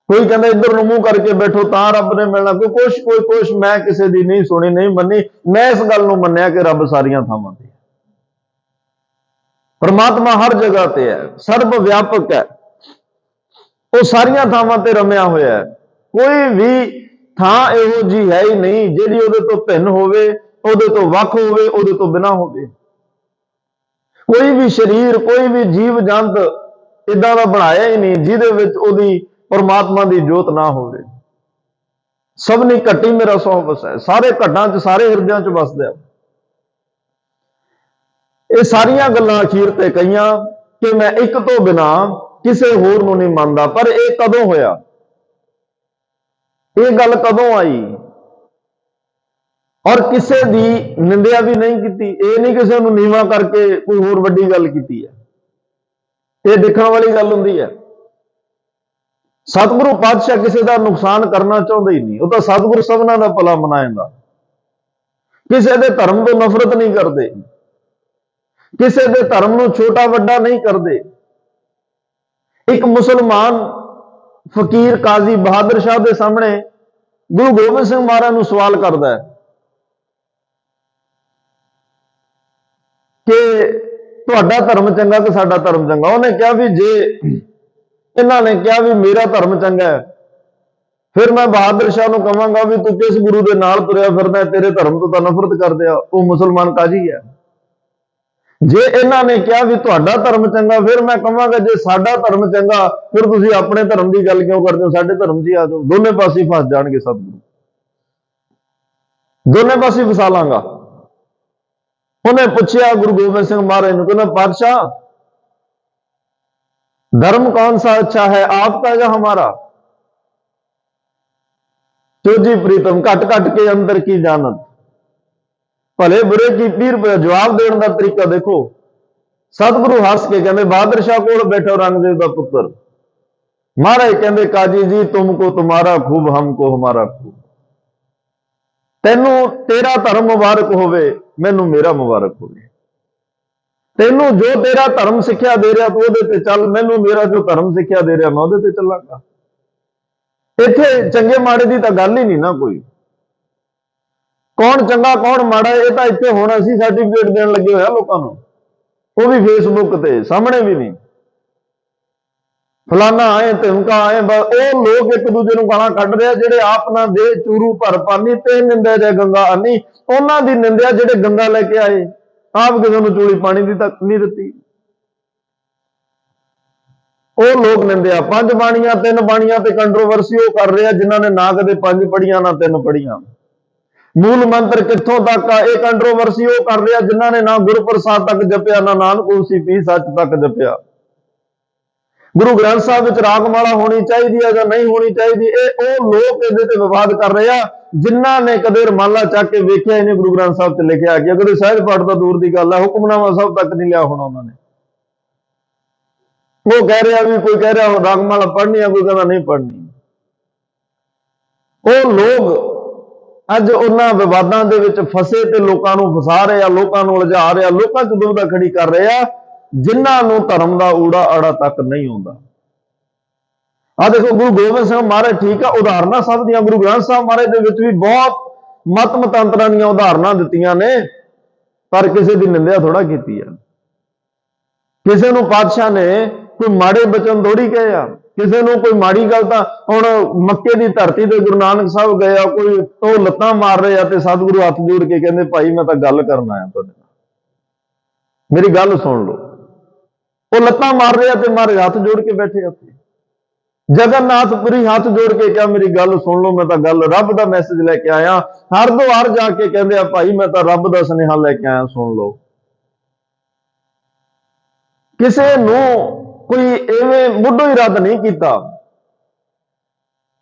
ਕੋਈ ਕਹਿੰਦਾ ਇੱਧਰ ਨੂੰ ਮੂੰਹ ਕਰਕੇ ਬੈਠੋ ਤਾਂ ਰੱਬ ਨੇ ਮਿਲਣਾ, ਕੋਈ ਕੁਛ ਮੈਂ ਕਿਸੇ ਦੀ ਨਹੀਂ ਸੁਣੀ, ਨਹੀਂ ਮੰਨੀ। ਮੈਂ ਇਸ ਗੱਲ ਨੂੰ ਮੰਨਿਆ ਕਿ ਰੱਬ ਸਾਰੀਆਂ ਥਾਵਾਂ ਤੇ ਹੈ, ਪਰਮਾਤਮਾ ਹਰ ਜਗ੍ਹਾ ਤੇ ਹੈ, ਸਰਬ ਵਿਆਪਕ ਹੈ, ਉਹ ਸਾਰੀਆਂ ਥਾਵਾਂ ਤੇ ਰਮਿਆ ਹੋਇਆ ਹੈ। ਕੋਈ ਵੀ ਥਾਂ ਇਹੋ ਜਿਹੀ ਹੈ ਹੀ ਨਹੀਂ ਜਿਹੜੀ ਉਹਦੇ ਤੋਂ ਭਿੰਨ ਹੋਵੇ, ਉਹਦੇ ਤੋਂ ਵੱਖ ਹੋਵੇ, ਉਹਦੇ ਤੋਂ ਬਿਨਾਂ ਹੋਵੇ। ਕੋਈ ਵੀ ਸਰੀਰ, ਕੋਈ ਵੀ ਜੀਵ ਜੰਤ ਇਦਾਂ ਦਾ ਬਣਾਇਆ ਹੀ ਨਹੀਂ ਜਿਹਦੇ ਵਿੱਚ ਉਹਦੀ ਪਰਮਾਤਮਾ ਦੀ ਜੋਤ ਨਾ ਹੋਵੇ। ਸਭ ਨੇ ਘਟੀ ਮੇਰਾ ਸੋ ਵਸੈ, ਸਾਰੇ ਘਟਾਂ 'ਚ, ਸਾਰੇ ਹਿਰਦਿਆਂ 'ਚ ਵਸਦਾ। ਇਹ ਸਾਰੀਆਂ ਗੱਲਾਂ ਅਖੀਰ ਤੇ ਕਹੀਆਂ ਕਿ ਮੈਂ ਇੱਕ ਤੋਂ ਬਿਨਾਂ ਕਿਸੇ ਹੋਰ ਨੂੰ ਨਹੀਂ ਮੰਨਦਾ। ਪਰ ਇਹ ਕਦੋਂ ਹੋਇਆ? ਇਹ ਗੱਲ ਕਦੋਂ ਆਈ? ਔਰ ਕਿਸੇ ਦੀ ਨਿੰਦਿਆ ਵੀ ਨਹੀਂ ਕੀਤੀ। ਇਹ ਨਹੀਂ ਕਿਸੇ ਨੂੰ ਨੀਵਾਂ ਕਰਕੇ ਕੋਈ ਹੋਰ ਵੱਡੀ ਗੱਲ ਕੀਤੀ ਹੈ। ਇਹ ਦੇਖਣ ਵਾਲੀ ਗੱਲ ਹੁੰਦੀ ਹੈ। ਸਤਿਗੁਰੂ ਪਾਤਸ਼ਾਹ ਕਿਸੇ ਦਾ ਨੁਕਸਾਨ ਕਰਨਾ ਚਾਹੁੰਦੇ ਹੀ ਨਹੀਂ। ਉਹ ਤਾਂ ਸਤਿਗੁਰੂ ਸਭਨਾਂ ਦਾ ਭਲਾ ਮਨਾਏਗਾ। ਕਿਸੇ ਦੇ ਧਰਮ ਤੋਂ ਨਫ਼ਰਤ ਨਹੀਂ ਕਰਦੇ, ਕਿਸੇ ਦੇ ਧਰਮ ਨੂੰ ਛੋਟਾ ਵੱਡਾ ਨਹੀਂ ਕਰਦੇ। ਇੱਕ ਮੁਸਲਮਾਨ ਫਕੀਰ ਕਾਜ਼ੀ ਬਹਾਦਰ ਸ਼ਾਹ ਦੇ ਸਾਹਮਣੇ ਗੁਰੂ ਗੋਬਿੰਦ ਸਿੰਘ ਮਹਾਰਾਜ ਨੂੰ ਸਵਾਲ ਕਰਦਾ ਹੈ ਕਿ ਤੁਹਾਡਾ ਧਰਮ ਚੰਗਾ ਕਿ ਸਾਡਾ ਧਰਮ ਚੰਗਾ? ਉਹਨੇ ਕਿਹਾ ਵੀ ਜੇ ਇਹਨਾਂ ਨੇ ਕਿਹਾ ਵੀ ਮੇਰਾ ਧਰਮ ਚੰਗਾ ਹੈ, ਫਿਰ ਮੈਂ ਬਹਾਦਰ ਸ਼ਾਹ ਨੂੰ ਕਹਾਂਗਾ ਵੀ ਤੂੰ ਕਿਸ ਗੁਰੂ ਦੇ ਨਾਲ ਤੁਰਿਆ ਫਿਰਦਾ, ਤੇਰੇ ਧਰਮ ਤੋਂ ਤਾਂ ਨਫ਼ਰਤ ਕਰਦੇ ਆ। ਉਹ ਮੁਸਲਮਾਨ ਕਾਜ਼ੀ ਹੈ। ਜੇ ਇਹਨਾਂ ਨੇ ਕਿਹਾ ਵੀ ਤੁਹਾਡਾ ਧਰਮ ਚੰਗਾ, ਫਿਰ ਮੈਂ ਕਹਾਂਗਾ ਜੇ ਸਾਡਾ ਧਰਮ ਚੰਗਾ, ਫਿਰ ਤੁਸੀਂ ਆਪਣੇ ਧਰਮ ਦੀ ਗੱਲ ਕਿਉਂ ਕਰਦੇ ਹੋ? ਸਾਡੇ ਧਰਮ 'ਚ ਹੀ ਆ ਜਾਓ। ਦੋਨੇ ਪਾਸੇ ਫਸ ਜਾਣਗੇ ਸਤਿਗੁਰੂ, ਦੋਨੇ ਪਾਸੇ ਫਸਾ ਲਾਂਗਾ। ਉਹਨੇ ਪੁੱਛਿਆ ਗੁਰੂ ਗੋਬਿੰਦ ਸਿੰਘ ਮਹਾਰਾਜ ਨੂੰ, ਕਹਿੰਦਾ ਪਾਤਸ਼ਾਹ धर्म कौन सा अच्छा है, आपका या हमारा? तो जी प्रीतम घट घट के अंदर की जानत, भले बुरे की पीर पे जवाब देने का तरीका देखो। सतगुरु हस के कहते बहादुर शाह को बैठो रंगदेव का पुत्र। महाराज कहते काजी जी तुमको तुम्हारा खूब, हमको हमारा खूब। तेनू तेरा धर्म मुबारक होवे, मैनू मेरा मुबारक होवे। तेनू जो तेरा धर्म सिक्ख्या दे रहा तू ਉਹਦੇ ਤੇ ਚੱਲ, ਮੈਨੂੰ ਮੇਰਾ ਜੋ ਧਰਮ ਸਿੱਖਿਆ ਦੇ ਰਿਹਾ ਮੈਂ ਉਹਦੇ ਤੇ ਚੱਲਾਂਗਾ। ਇੱਥੇ ਚੰਗੇ ਮਾੜੇ ਦੀ ਤਾਂ ਗੱਲ ਹੀ ਨਹੀਂ ਨਾ ਕੋਈ। ਕੌਣ ਚੰਗਾ ਕੌਣ ਮਾੜਾ ਇਹ ਤਾਂ ਇੱਥੇ ਹੁਣ ਅਸੀਂ ਸਰਟੀਫਿਕੇਟ ਦੇਣ ਲੱਗੇ ਹੋਇਆ ਲੋਕਾਂ ਨੂੰ, ਉਹ ਵੀ ਫੇਸਬੁੱਕ ਤੇ, ਸਾਹਮਣੇ ਵੀ ਨਹੀਂ। ਫਲਾਨਾ ਆਏ ਧਮਕਾ ਆਏ, ਉਹ ਲੋਕ ਇੱਕ ਦੂਜੇ ਨੂੰ ਗਾਲਾਂ ਕੱਢ ਰਿਹਾ ਜਿਹੜੇ ਆਪ ਨਾ ਦੇ ਚੂਰੂ ਭਰ ਪਾਨੀ ਤੇ ਨਿੰਦਿਆ ਜੇ ਗੰਗਾ ਆਨੀ। ਉਹਨਾਂ ਦੀ ਨਿੰਦਿਆ ਜਿਹੜੇ ਗੰਗਾ ਲੈ ਕੇ ਆਏ, ਆਪ ਕਿਸੇ ਨੂੰ ਚੂਲੀ ਪਾਣੀ ਦੀ ਤੱਕ ਨਹੀਂ ਦਿੱਤੀ। ਉਹ ਲੋਕ ਨਿੰਦਿਆ ਪੰਜ ਬਾਣੀਆਂ ਤਿੰਨ ਬਾਣੀਆਂ ਤੇ ਕੰਟਰੋਵਰਸੀ ਉਹ ਕਰ ਰਿਹਾ ਜਿਨ੍ਹਾਂ ਨੇ ਨਾ ਕਦੇ ਪੰਜ ਪੜੀਆਂ ਨਾ ਤਿੰਨ ਪੜੀਆਂ। ਮੂਲ ਮੰਤਰ ਕਿੱਥੋਂ ਤੱਕ ਆ, ਇਹ ਕੰਟਰੋਵਰਸੀ ਉਹ ਕਰ ਰਿਹਾ ਜਿਨ੍ਹਾਂ ਨੇ ਨਾ ਗੁਰਪ੍ਰਸਾਦ ਤੱਕ ਜਪਿਆ ਨਾ ਨਾਨਕ ਹੋਸੀ ਪੀ ਸੱਚ ਤੱਕ ਜਪਿਆ। ਗੁਰੂ ਗ੍ਰੰਥ ਸਾਹਿਬ ਵਿੱਚ ਰਾਗਮਾਲਾ ਹੋਣੀ ਚਾਹੀਦੀ ਹੈ ਜਾਂ ਨਹੀਂ ਹੋਣੀ ਚਾਹੀਦੀ, ਇਹ ਉਹ ਲੋਕ ਇਹਦੇ ਤੇ ਵਿਵਾਦ ਕਰ ਰਹੇ ਆ ਜਿਨ੍ਹਾਂ ਨੇ ਕਦੇ ਰਮਾਲਾ ਚੱਕ ਕੇ ਵੇਖਿਆ ਇਹਨੇ ਗੁਰੂ ਗ੍ਰੰਥ ਸਾਹਿਬ 'ਚ ਲਿਖਿਆ ਕਿ ਅਗਰ ਸਹਿਜ ਪਾਠ ਤਾਂ ਦੂਰ ਦੀ ਗੱਲ ਹੈ, ਹੁਕਮਨਾਮਾ ਸਾਹਿਬ ਤੱਕ ਨਹੀਂ ਲਿਆ ਹੋਣਾ ਉਹਨਾਂ ਨੇ। ਉਹ ਕਹਿ ਰਿਹਾ ਵੀ ਕੋਈ ਕਹਿ ਰਿਹਾ ਰਾਗਮਾਲਾ ਪੜ੍ਹਨੀ ਆ, ਕੋਈ ਕਹਿੰਦਾ ਨਹੀਂ ਪੜ੍ਹਨੀ। ਉਹ ਲੋਕ ਅੱਜ ਉਹਨਾਂ ਵਿਵਾਦਾਂ ਦੇ ਵਿੱਚ ਫਸੇ ਤੇ ਲੋਕਾਂ ਨੂੰ ਫਸਾ ਰਹੇ ਆ, ਲੋਕਾਂ ਨੂੰ ਉਲਝਾ ਰਹੇ ਆ, ਲੋਕਾਂ 'ਚ ਦੁਬਦਾ ਖੜੀ ਕਰ ਰਹੇ ਆ ਜਿਨ੍ਹਾਂ ਨੂੰ ਧਰਮ ਦਾ ਊੜਾ ਆੜਾ ਤੱਕ ਨਹੀਂ ਆਉਂਦਾ। ਆ ਦੇਖੋ ਗੁਰੂ ਗੋਬਿੰਦ ਸਿੰਘ ਮਹਾਰਾਜ, ਠੀਕ ਆ ਉਦਾਹਰਨਾਂ ਸਭ ਦੀਆਂ, ਗੁਰੂ ਗ੍ਰੰਥ ਸਾਹਿਬ ਮਹਾਰਾਜ ਦੇ ਵਿੱਚ ਵੀ ਬਹੁਤ ਮਤ ਮਤਾਂਤਰਾਂ ਦੀਆਂ ਉਦਾਹਰਨਾਂ ਦਿੱਤੀਆਂ ਨੇ, ਪਰ ਕਿਸੇ ਦੀ ਨਿੰਦਿਆ ਥੋੜਾ ਕੀਤੀ ਆ। ਕਿਸੇ ਨੂੰ ਪਾਤਸ਼ਾਹ ਨੇ ਕੋਈ ਮਾੜੇ ਬਚਨ ਥੋੜੀ ਕਹੇ ਆ, ਕਿਸੇ ਨੂੰ ਕੋਈ ਮਾੜੀ ਗੱਲ ਤਾਂ ਹੁਣ ਮੱਕੇ ਦੀ ਧਰਤੀ ਤੇ ਗੁਰੂ ਨਾਨਕ ਸਾਹਿਬ ਗਏ ਆ, ਕੋਈ ਉਹ ਲੱਤਾਂ ਮਾਰ ਰਹੇ ਆ ਤੇ ਸਤਿਗੁਰੂ ਹੱਥ ਜੋੜ ਕੇ ਕਹਿੰਦੇ ਭਾਈ ਮੈਂ ਤਾਂ ਗੱਲ ਕਰਨ ਆਇਆ ਤੁਹਾਡੇ ਨਾਲ, ਮੇਰੀ ਗੱਲ ਸੁਣ ਲਓ। ਉਹ ਲੱਤਾਂ ਮਾਰ ਰਹੇ ਆ ਤੇ ਮਾਰੇ ਹੱਥ ਜੋੜ ਕੇ ਬੈਠੇ ਉੱਥੇ। ਜਗਨਨਾਥਪੁਰੀ ਹੱਥ ਜੋੜ ਕੇ ਕਿਹਾ ਮੇਰੀ ਗੱਲ ਸੁਣ ਲਓ, ਮੈਂ ਤਾਂ ਗੱਲ ਰੱਬ ਦਾ ਮੈਸੇਜ ਲੈ ਕੇ ਆਇਆ। ਹਰਿਦੁਆਰ ਜਾ ਕੇ ਕਹਿੰਦੇ ਆ ਭਾਈ ਮੈਂ ਤਾਂ ਰੱਬ ਦਾ ਸੁਨੇਹਾ ਲੈ ਕੇ ਆਇਆ, ਸੁਣ ਲਓ। ਕਿਸੇ ਨੂੰ ਕੋਈ ਐਵੇਂ ਮੁੱਢੋਂ ਹੀ ਰੱਦ ਨਹੀਂ ਕੀਤਾ,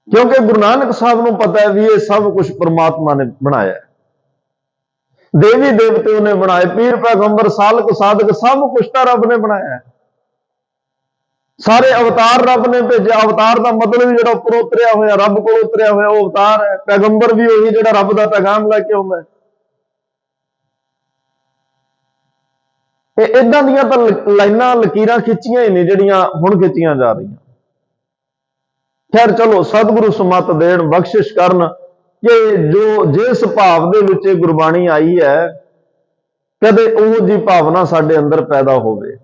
ਕਿਉਂਕਿ ਗੁਰੂ ਨਾਨਕ ਸਾਹਿਬ ਨੂੰ ਪਤਾ ਹੈ ਵੀ ਇਹ ਸਭ ਕੁਝ ਪ੍ਰਮਾਤਮਾ ਨੇ ਬਣਾਇਆ ਹੈ। ਦੇਵੀ ਦੇਵਤੇ ਉਹਨੇ ਬਣਾਏ, ਪੀਰ ਪੈਗੰਬਰ ਸਾਲਕ ਸਾਧਕ ਸਭ ਕੁਝ ਤਾਂ ਰੱਬ ਨੇ ਬਣਾਇਆ ਹੈ। ਸਾਰੇ ਅਵਤਾਰ ਰੱਬ ਨੇ ਭੇਜਿਆ। ਅਵਤਾਰ ਦਾ ਮਤਲਬ ਜਿਹੜਾ ਉੱਪਰੋਂ ਉਤਰਿਆ ਹੋਇਆ, ਰੱਬ ਕੋਲ ਉਤਰਿਆ ਹੋਇਆ ਉਹ ਅਵਤਾਰ ਹੈ। ਪੈਗੰਬਰ ਵੀ ਉਹੀ ਜਿਹੜਾ ਰੱਬ ਦਾ ਪੈਗਾਮ ਲੈ ਕੇ ਆਉਂਦਾ ਹੈ। ਇਹ ਇਦਾਂ ਦੀਆਂ ਤਾਂ ਲਾਈਨਾਂ ਲਕੀਰਾਂ ਖਿੱਚੀਆਂ ਹੀ ਨੇ ਜਿਹੜੀਆਂ ਹੁਣ ਖਿੱਚੀਆਂ ਜਾ ਰਹੀਆਂ। ਖੈਰ ਚਲੋ, ਸਤਿਗੁਰੂ ਸੁਮਤ ਦੇਣ, ਬਖਸ਼ਿਸ਼ ਕਰਨ ਕਿ ਜਿਸ ਭਾਵ ਦੇ ਵਿੱਚ ਗੁਰਬਾਣੀ ਆਈ ਹੈ, ਕਦੇ ਉਹ ਜੀ ਭਾਵਨਾ ਸਾਡੇ ਅੰਦਰ ਪੈਦਾ ਹੋਵੇ।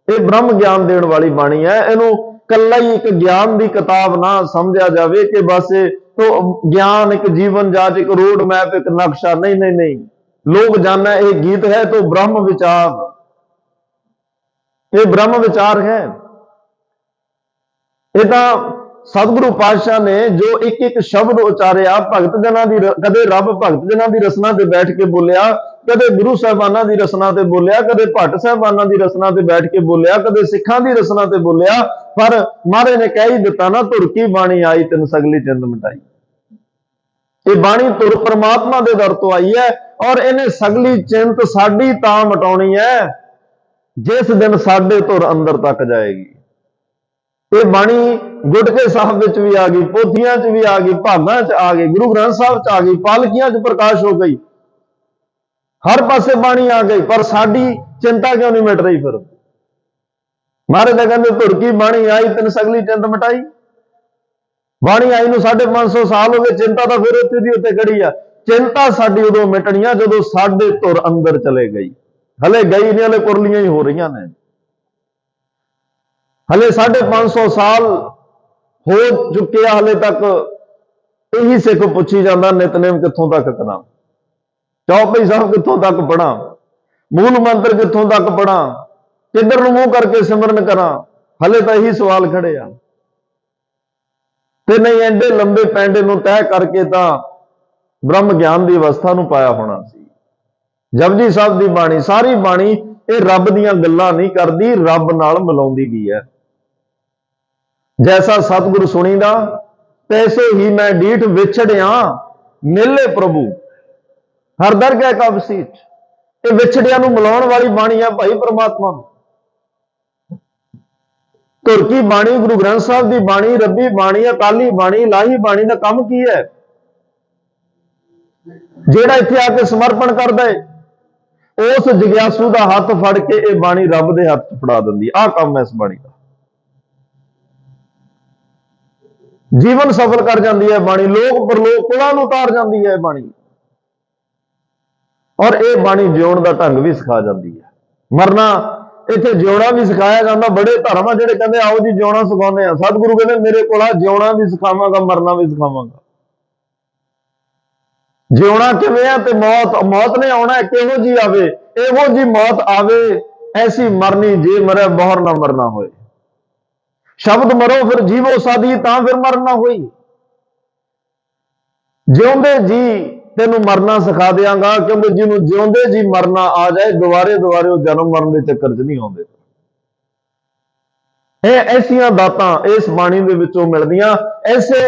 ਇਹ ਬ੍ਰਹਮ ਗਿਆਨ ਦੇਣ ਵਾਲੀ ਬਾਣੀ ਹੈ। ਇਹਨੂੰ ਕੱਲਾ ਹੀ ਇੱਕ ਗਿਆਨ ਦੀ ਕਿਤਾਬ ਨਾ ਸਮਝਿਆ ਜਾਵੇ ਕਿ ਬਸ ਗਿਆਨ ਇੱਕ ਜੀਵਨ ਜਾਚ, ਇੱਕ ਰੋਡ ਮੈਪ, ਇੱਕ ਨਕਸ਼ਾ। ਨਹੀਂ ਨਹੀਂ ਨਹੀਂ, ਲੋਕ ਜਾਣਾ ਇਹ ਗੀਤ ਹੈ तो ब्रह्म विचार, ये ब्रह्म विचार है। ये तो सतगुरु पातशाह ने जो एक एक शब्द उचारिया, भगत जना की कदे रब भगत जना की रसना ते बैठ के बोलिया, कदे गुरु साहबाना की रसना ते बोलिया, कदे भट्ट साहबाना की रसना ते बैठ के बोलिया, कदे सिखां की रसना ते बोलिया। पर महाराज ने कह ही दिता ना, धुरकी बाणी आई तिन सगली चिंत मिटाई। ये बाणी तुर परमात्मा के दर तो आई है, और इन्हें सगली चिंत साडी तां मिटाउणी है जिस दिन साडे तुर अंदर तक जाएगी। ये बाणी गुटके साहब विच भी आ गई, पोथियां च भी आ गई, भागां च आ गई, गुरु ग्रंथ साहब च आ गई, पालकियां च प्रकाश हो गई, हर पासे बाणी आ गई। पर साडी चिंता क्यों नहीं मिट रही? फिर महाराज कहते धुरकी बाणी आई तिन सगली चिंत मिटाई। बाणी आई नूं 550 साल हो गए, चिंता तो फिर उत्थे दी उत्ते खड़ी आ। चिंता साडी उदों मिटनी आ जदों साडे तुर अंदर चले गई। हले गई नहीं, हले कुरलियां ही हो रही ने। हले 550 साल हो चुके हैं, हले तक यही सिख पुछी जाता नितनेम कित्थों तक करा, चौपाई साहब कित्थों तक पढ़ा, मूल मंत्र कित्थों तक पढ़ा, किधर नूं मूंह करके सिमरन करा। हले तो यही सवाल खड़े आ। ते नहीं एडे लंबे पैंडे नूं तय करके तो ब्रह्म ज्ञान की अवस्था नूं पाया होना सी। जपजी साहब की बाणी, सारी बाणी ये रब दीयां गल्लां नहीं करदी, रब नाल मिलाउंदी भी है। जैसा सतगुरु सुनीदा तैसे ही मैं डीठ विछड़िया, मिले प्रभु हर दरगाह कब सीट। ये विछड़िया नूं मिलाउण वाली बाणी है भाई परमात्मा। धुरकी बाणी, गुरु ग्रंथ साहब की बाणी, रब्बी बाणी, अकाली बाणी, इलाही बाणी का काम की है? जेड़ा इत्थे आके समर्पण करदा है उस जिग्यासू का हाथ फड़ के ये बाणी रब दे हाथ फड़ा दिंदी। आ काम है इस बाणी का। जीवन सफल कर जाती है बाणी, लोक परलोक कुलां नूं उतार जाती है बाणी। और ये बाणी जिउण का ढंग भी सिखा जाती है। मरना इत्थे जिउणा भी सिखाया जाता। बड़े धर्म जिहड़े कहंदे आओ जी जिउणा सिखाउने आ, सतगुरु कहंदे मेरे कोल जिउणा भी सिखावांगा, मरना भी सिखावांगा। जिउणा किवें है ते मौत ने आउणा, किहो जी आवे, इहो जी मौत आवे, ऐसी मरनी जे मरे बहुर ना मरना होए। शब्द मरो फिर जीवो साधी, तां फिर मरना होई। जिउंदे जी तेनू मरना सिखा देंगा, क्योंकि जिन्हों जिउंदे जी मरना आ जाए दोबारे दोबारे वो जन्म मरण के चक्कर च नहीं आउंदे। ऐसियां दातां इस बाणी दे विचों मिलदियां, ऐसे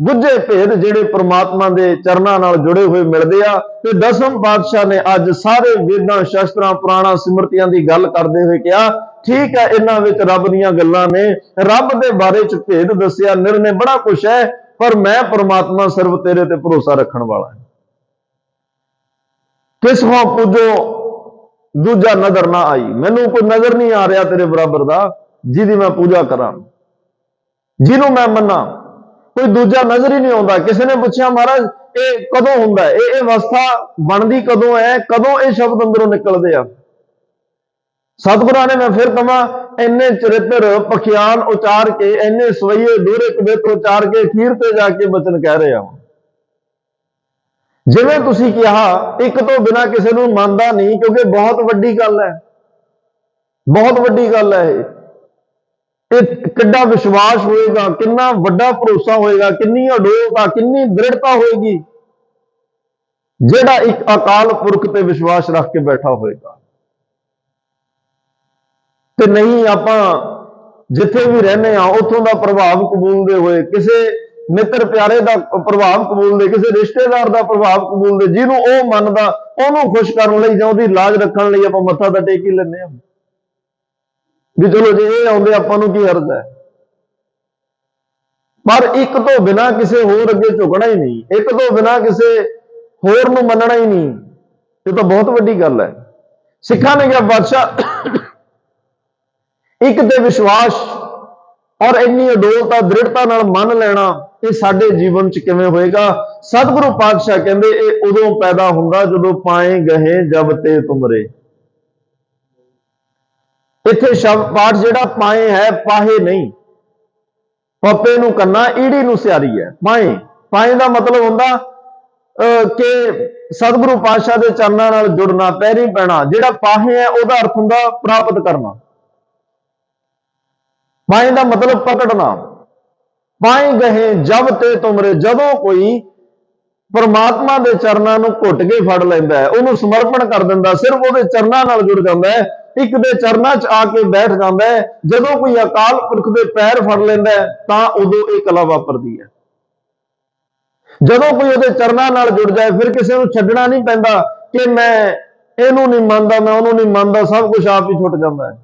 गुझे भेद जिहड़े परमात्मा के चरणों नाल जुड़े हुए मिलते आ। ते दसम पातशाह ने अज सारे वेदां शास्त्रां पुराणां सिमरतियां की गल करते हुए कहा ठीक है, इन्हां विच रब दीयां गल्लां ने, रब दे बारे च भेद दसिया, निर्णय बड़ा कुछ है, पर मैं परमात्मा सिर्फ तेरे ते भरोसा रखण वाला है। किस को पूजो दूजा नजर ना आई, मैनू कोई नजर नहीं आ रहा तेरे बराबर दा जिहदी मैं पूजा करा, जिन्हों मैं मन्ना, कोई दूजा नजर ही नहीं आता। किसी ने पूछा महाराज ये कदों हुंदा है, ये अवस्था बनती कदों है, कदों ये शब्द अंदरों निकलते हैं? सतगुरां ने, मैं फिर कहा, इन्ने चरित्र पखियान उचार के, इन्ने सवैये दोहरे कवित्र उचार के अखीर ते जाके बचन कह रहे हैं। जिवें तुसीं कहा एक तो बिना किसी नूं मनदा नहीं, क्योंकि बहुत वड्डी गल है, बहुत वड्डी गल है। ਇਹ ਕਿੱਡਾ ਵਿਸ਼ਵਾਸ ਹੋਏਗਾ, ਕਿੰਨਾ ਵੱਡਾ ਭਰੋਸਾ ਹੋਏਗਾ, ਕਿੰਨੀ ਅਡੋਲਤਾ, ਕਿੰਨੀ ਦ੍ਰਿੜਤਾ ਹੋਏਗੀ ਜਿਹੜਾ ਇੱਕ ਅਕਾਲ ਪੁਰਖ ਤੇ ਵਿਸ਼ਵਾਸ ਰੱਖ ਕੇ ਬੈਠਾ ਹੋਏਗਾ। ਤੇ ਨਹੀਂ ਆਪਾਂ ਜਿੱਥੇ ਵੀ ਰਹਿੰਦੇ ਆ ਉੱਥੋਂ ਦਾ ਪ੍ਰਭਾਵ ਕਬੂਲਦੇ ਹੋਏ, ਕਿਸੇ ਮਿੱਤਰ ਪਿਆਰੇ ਦਾ ਪ੍ਰਭਾਵ ਕਬੂਲਦੇ, ਕਿਸੇ ਰਿਸ਼ਤੇਦਾਰ ਦਾ ਪ੍ਰਭਾਵ ਕਬੂਲਦੇ, ਜਿਹਨੂੰ ਉਹ ਮੰਨਦਾ ਉਹਨੂੰ ਖੁਸ਼ ਕਰਨ ਲਈ ਜਾਂ ਉਹਦੀ ਲਾਜ ਰੱਖਣ ਲਈ ਆਪਾਂ ਮੱਥਾ ਤਾਂ ਟੇਕ ਹੀ ਲੈਂਦੇ ਆ ਵੀ ਚਲੋ ਜੇ ਇਹ ਆਉਂਦੇ ਆਪਾਂ ਨੂੰ ਕੀ ਅਰਜ਼ ਹੈ। ਪਰ ਇੱਕ ਤੋਂ ਬਿਨਾ ਕਿਸੇ ਹੋਰ ਅੱਗੇ ਝੁਕਣਾ ਹੀ ਨਹੀਂ, ਇੱਕ ਤੋਂ ਬਿਨਾ ਕਿਸੇ ਹੋਰ ਨੂੰ ਮੰਨਣਾ ਹੀ ਨਹੀਂ, ਇਹ ਤਾਂ ਬਹੁਤ ਵੱਡੀ ਗੱਲ ਹੈ। ਸਿੱਖਾਂ ਨੇ ਕਿਹਾ ਬਾਦਸ਼ਾਹ ਇੱਕ ਤੇ ਵਿਸ਼ਵਾਸ ਔਰ ਇੰਨੀ ਅਡੋਲਤਾ ਦ੍ਰਿੜਤਾ ਨਾਲ ਮੰਨ ਲੈਣਾ ਇਹ ਸਾਡੇ ਜੀਵਨ 'ਚ ਕਿਵੇਂ ਹੋਏਗਾ। ਸਤਿਗੁਰੂ ਪਾਤਸ਼ਾਹ ਕਹਿੰਦੇ ਇਹ ਉਦੋਂ ਪੈਦਾ ਹੁੰਦਾ ਜਦੋਂ ਪਾਏ ਗਏ ਜਬ ਤੇ ਤੁਮਰੇ। ਇੱਥੇ ਸ਼ਬਦ ਪਾਠ ਜਿਹੜਾ ਪਾਏ ਹੈ, ਪਾਹੇ ਨਹੀਂ, ਪੱਪੇ ਨੂੰ ਕੰਨਾ ਈੜੀ ਨੂੰ ਸਿਆਰੀ ਹੈ। ਪਾਏ, ਪਾਏ ਦਾ ਮਤਲਬ ਹੁੰਦਾ ਕਿ ਸਤਿਗੁਰੂ ਪਾਤਸ਼ਾਹ ਦੇ ਚਰਨਾਂ ਨਾਲ ਜੁੜਨਾ, ਪੈਰੀ ਪੈਣਾ। ਜਿਹੜਾ ਪਾਹੇ ਹੈ ਉਹਦਾ ਅਰਥ ਹੁੰਦਾ ਪ੍ਰਾਪਤ ਕਰਨਾ। ਪਾਏ ਦਾ ਮਤਲਬ ਪਕੜਨਾ। ਪਾਏ ਗਏ ਜਬ ਤੇ ਤੁਮਰੇ, ਜਦੋਂ ਕੋਈ ਪਰਮਾਤਮਾ ਦੇ ਚਰਨਾਂ ਨੂੰ ਘੁੱਟ ਕੇ ਫੜ ਲੈਂਦਾ ਹੈ, ਉਹਨੂੰ ਸਮਰਪਣ ਕਰ ਦਿੰਦਾ, ਸਿਰਫ ਉਹਦੇ ਚਰਨਾਂ ਨਾਲ ਜੁੜ ਜਾਂਦਾ ਹੈ, ਇੱਕ ਦੇ ਚਰਨਾਂ 'ਚ ਆ ਕੇ ਬੈਠ ਜਾਂਦਾ ਹੈ, ਜਦੋਂ ਕੋਈ ਅਕਾਲ ਪੁਰਖ ਦੇ ਪੈਰ ਫੜ ਲੈਂਦਾ ਹੈ ਤਾਂ ਉਦੋਂ ਇਹ ਕਲਾ ਵਾਪਰਦੀ ਹੈ। ਜਦੋਂ ਕੋਈ ਉਹਦੇ ਚਰਨਾਂ ਨਾਲ ਜੁੜ ਜਾਏ ਫਿਰ ਕਿਸੇ ਨੂੰ ਛੱਡਣਾ ਨਹੀਂ ਪੈਂਦਾ ਕਿ ਮੈਂ ਇਹਨੂੰ ਨਹੀਂ ਮੰਨਦਾ, ਮੈਂ ਉਹਨੂੰ ਨਹੀਂ ਮੰਨਦਾ, ਸਭ ਕੁਝ ਆਪ ਹੀ ਛੁੱਟ ਜਾਂਦਾ ਹੈ।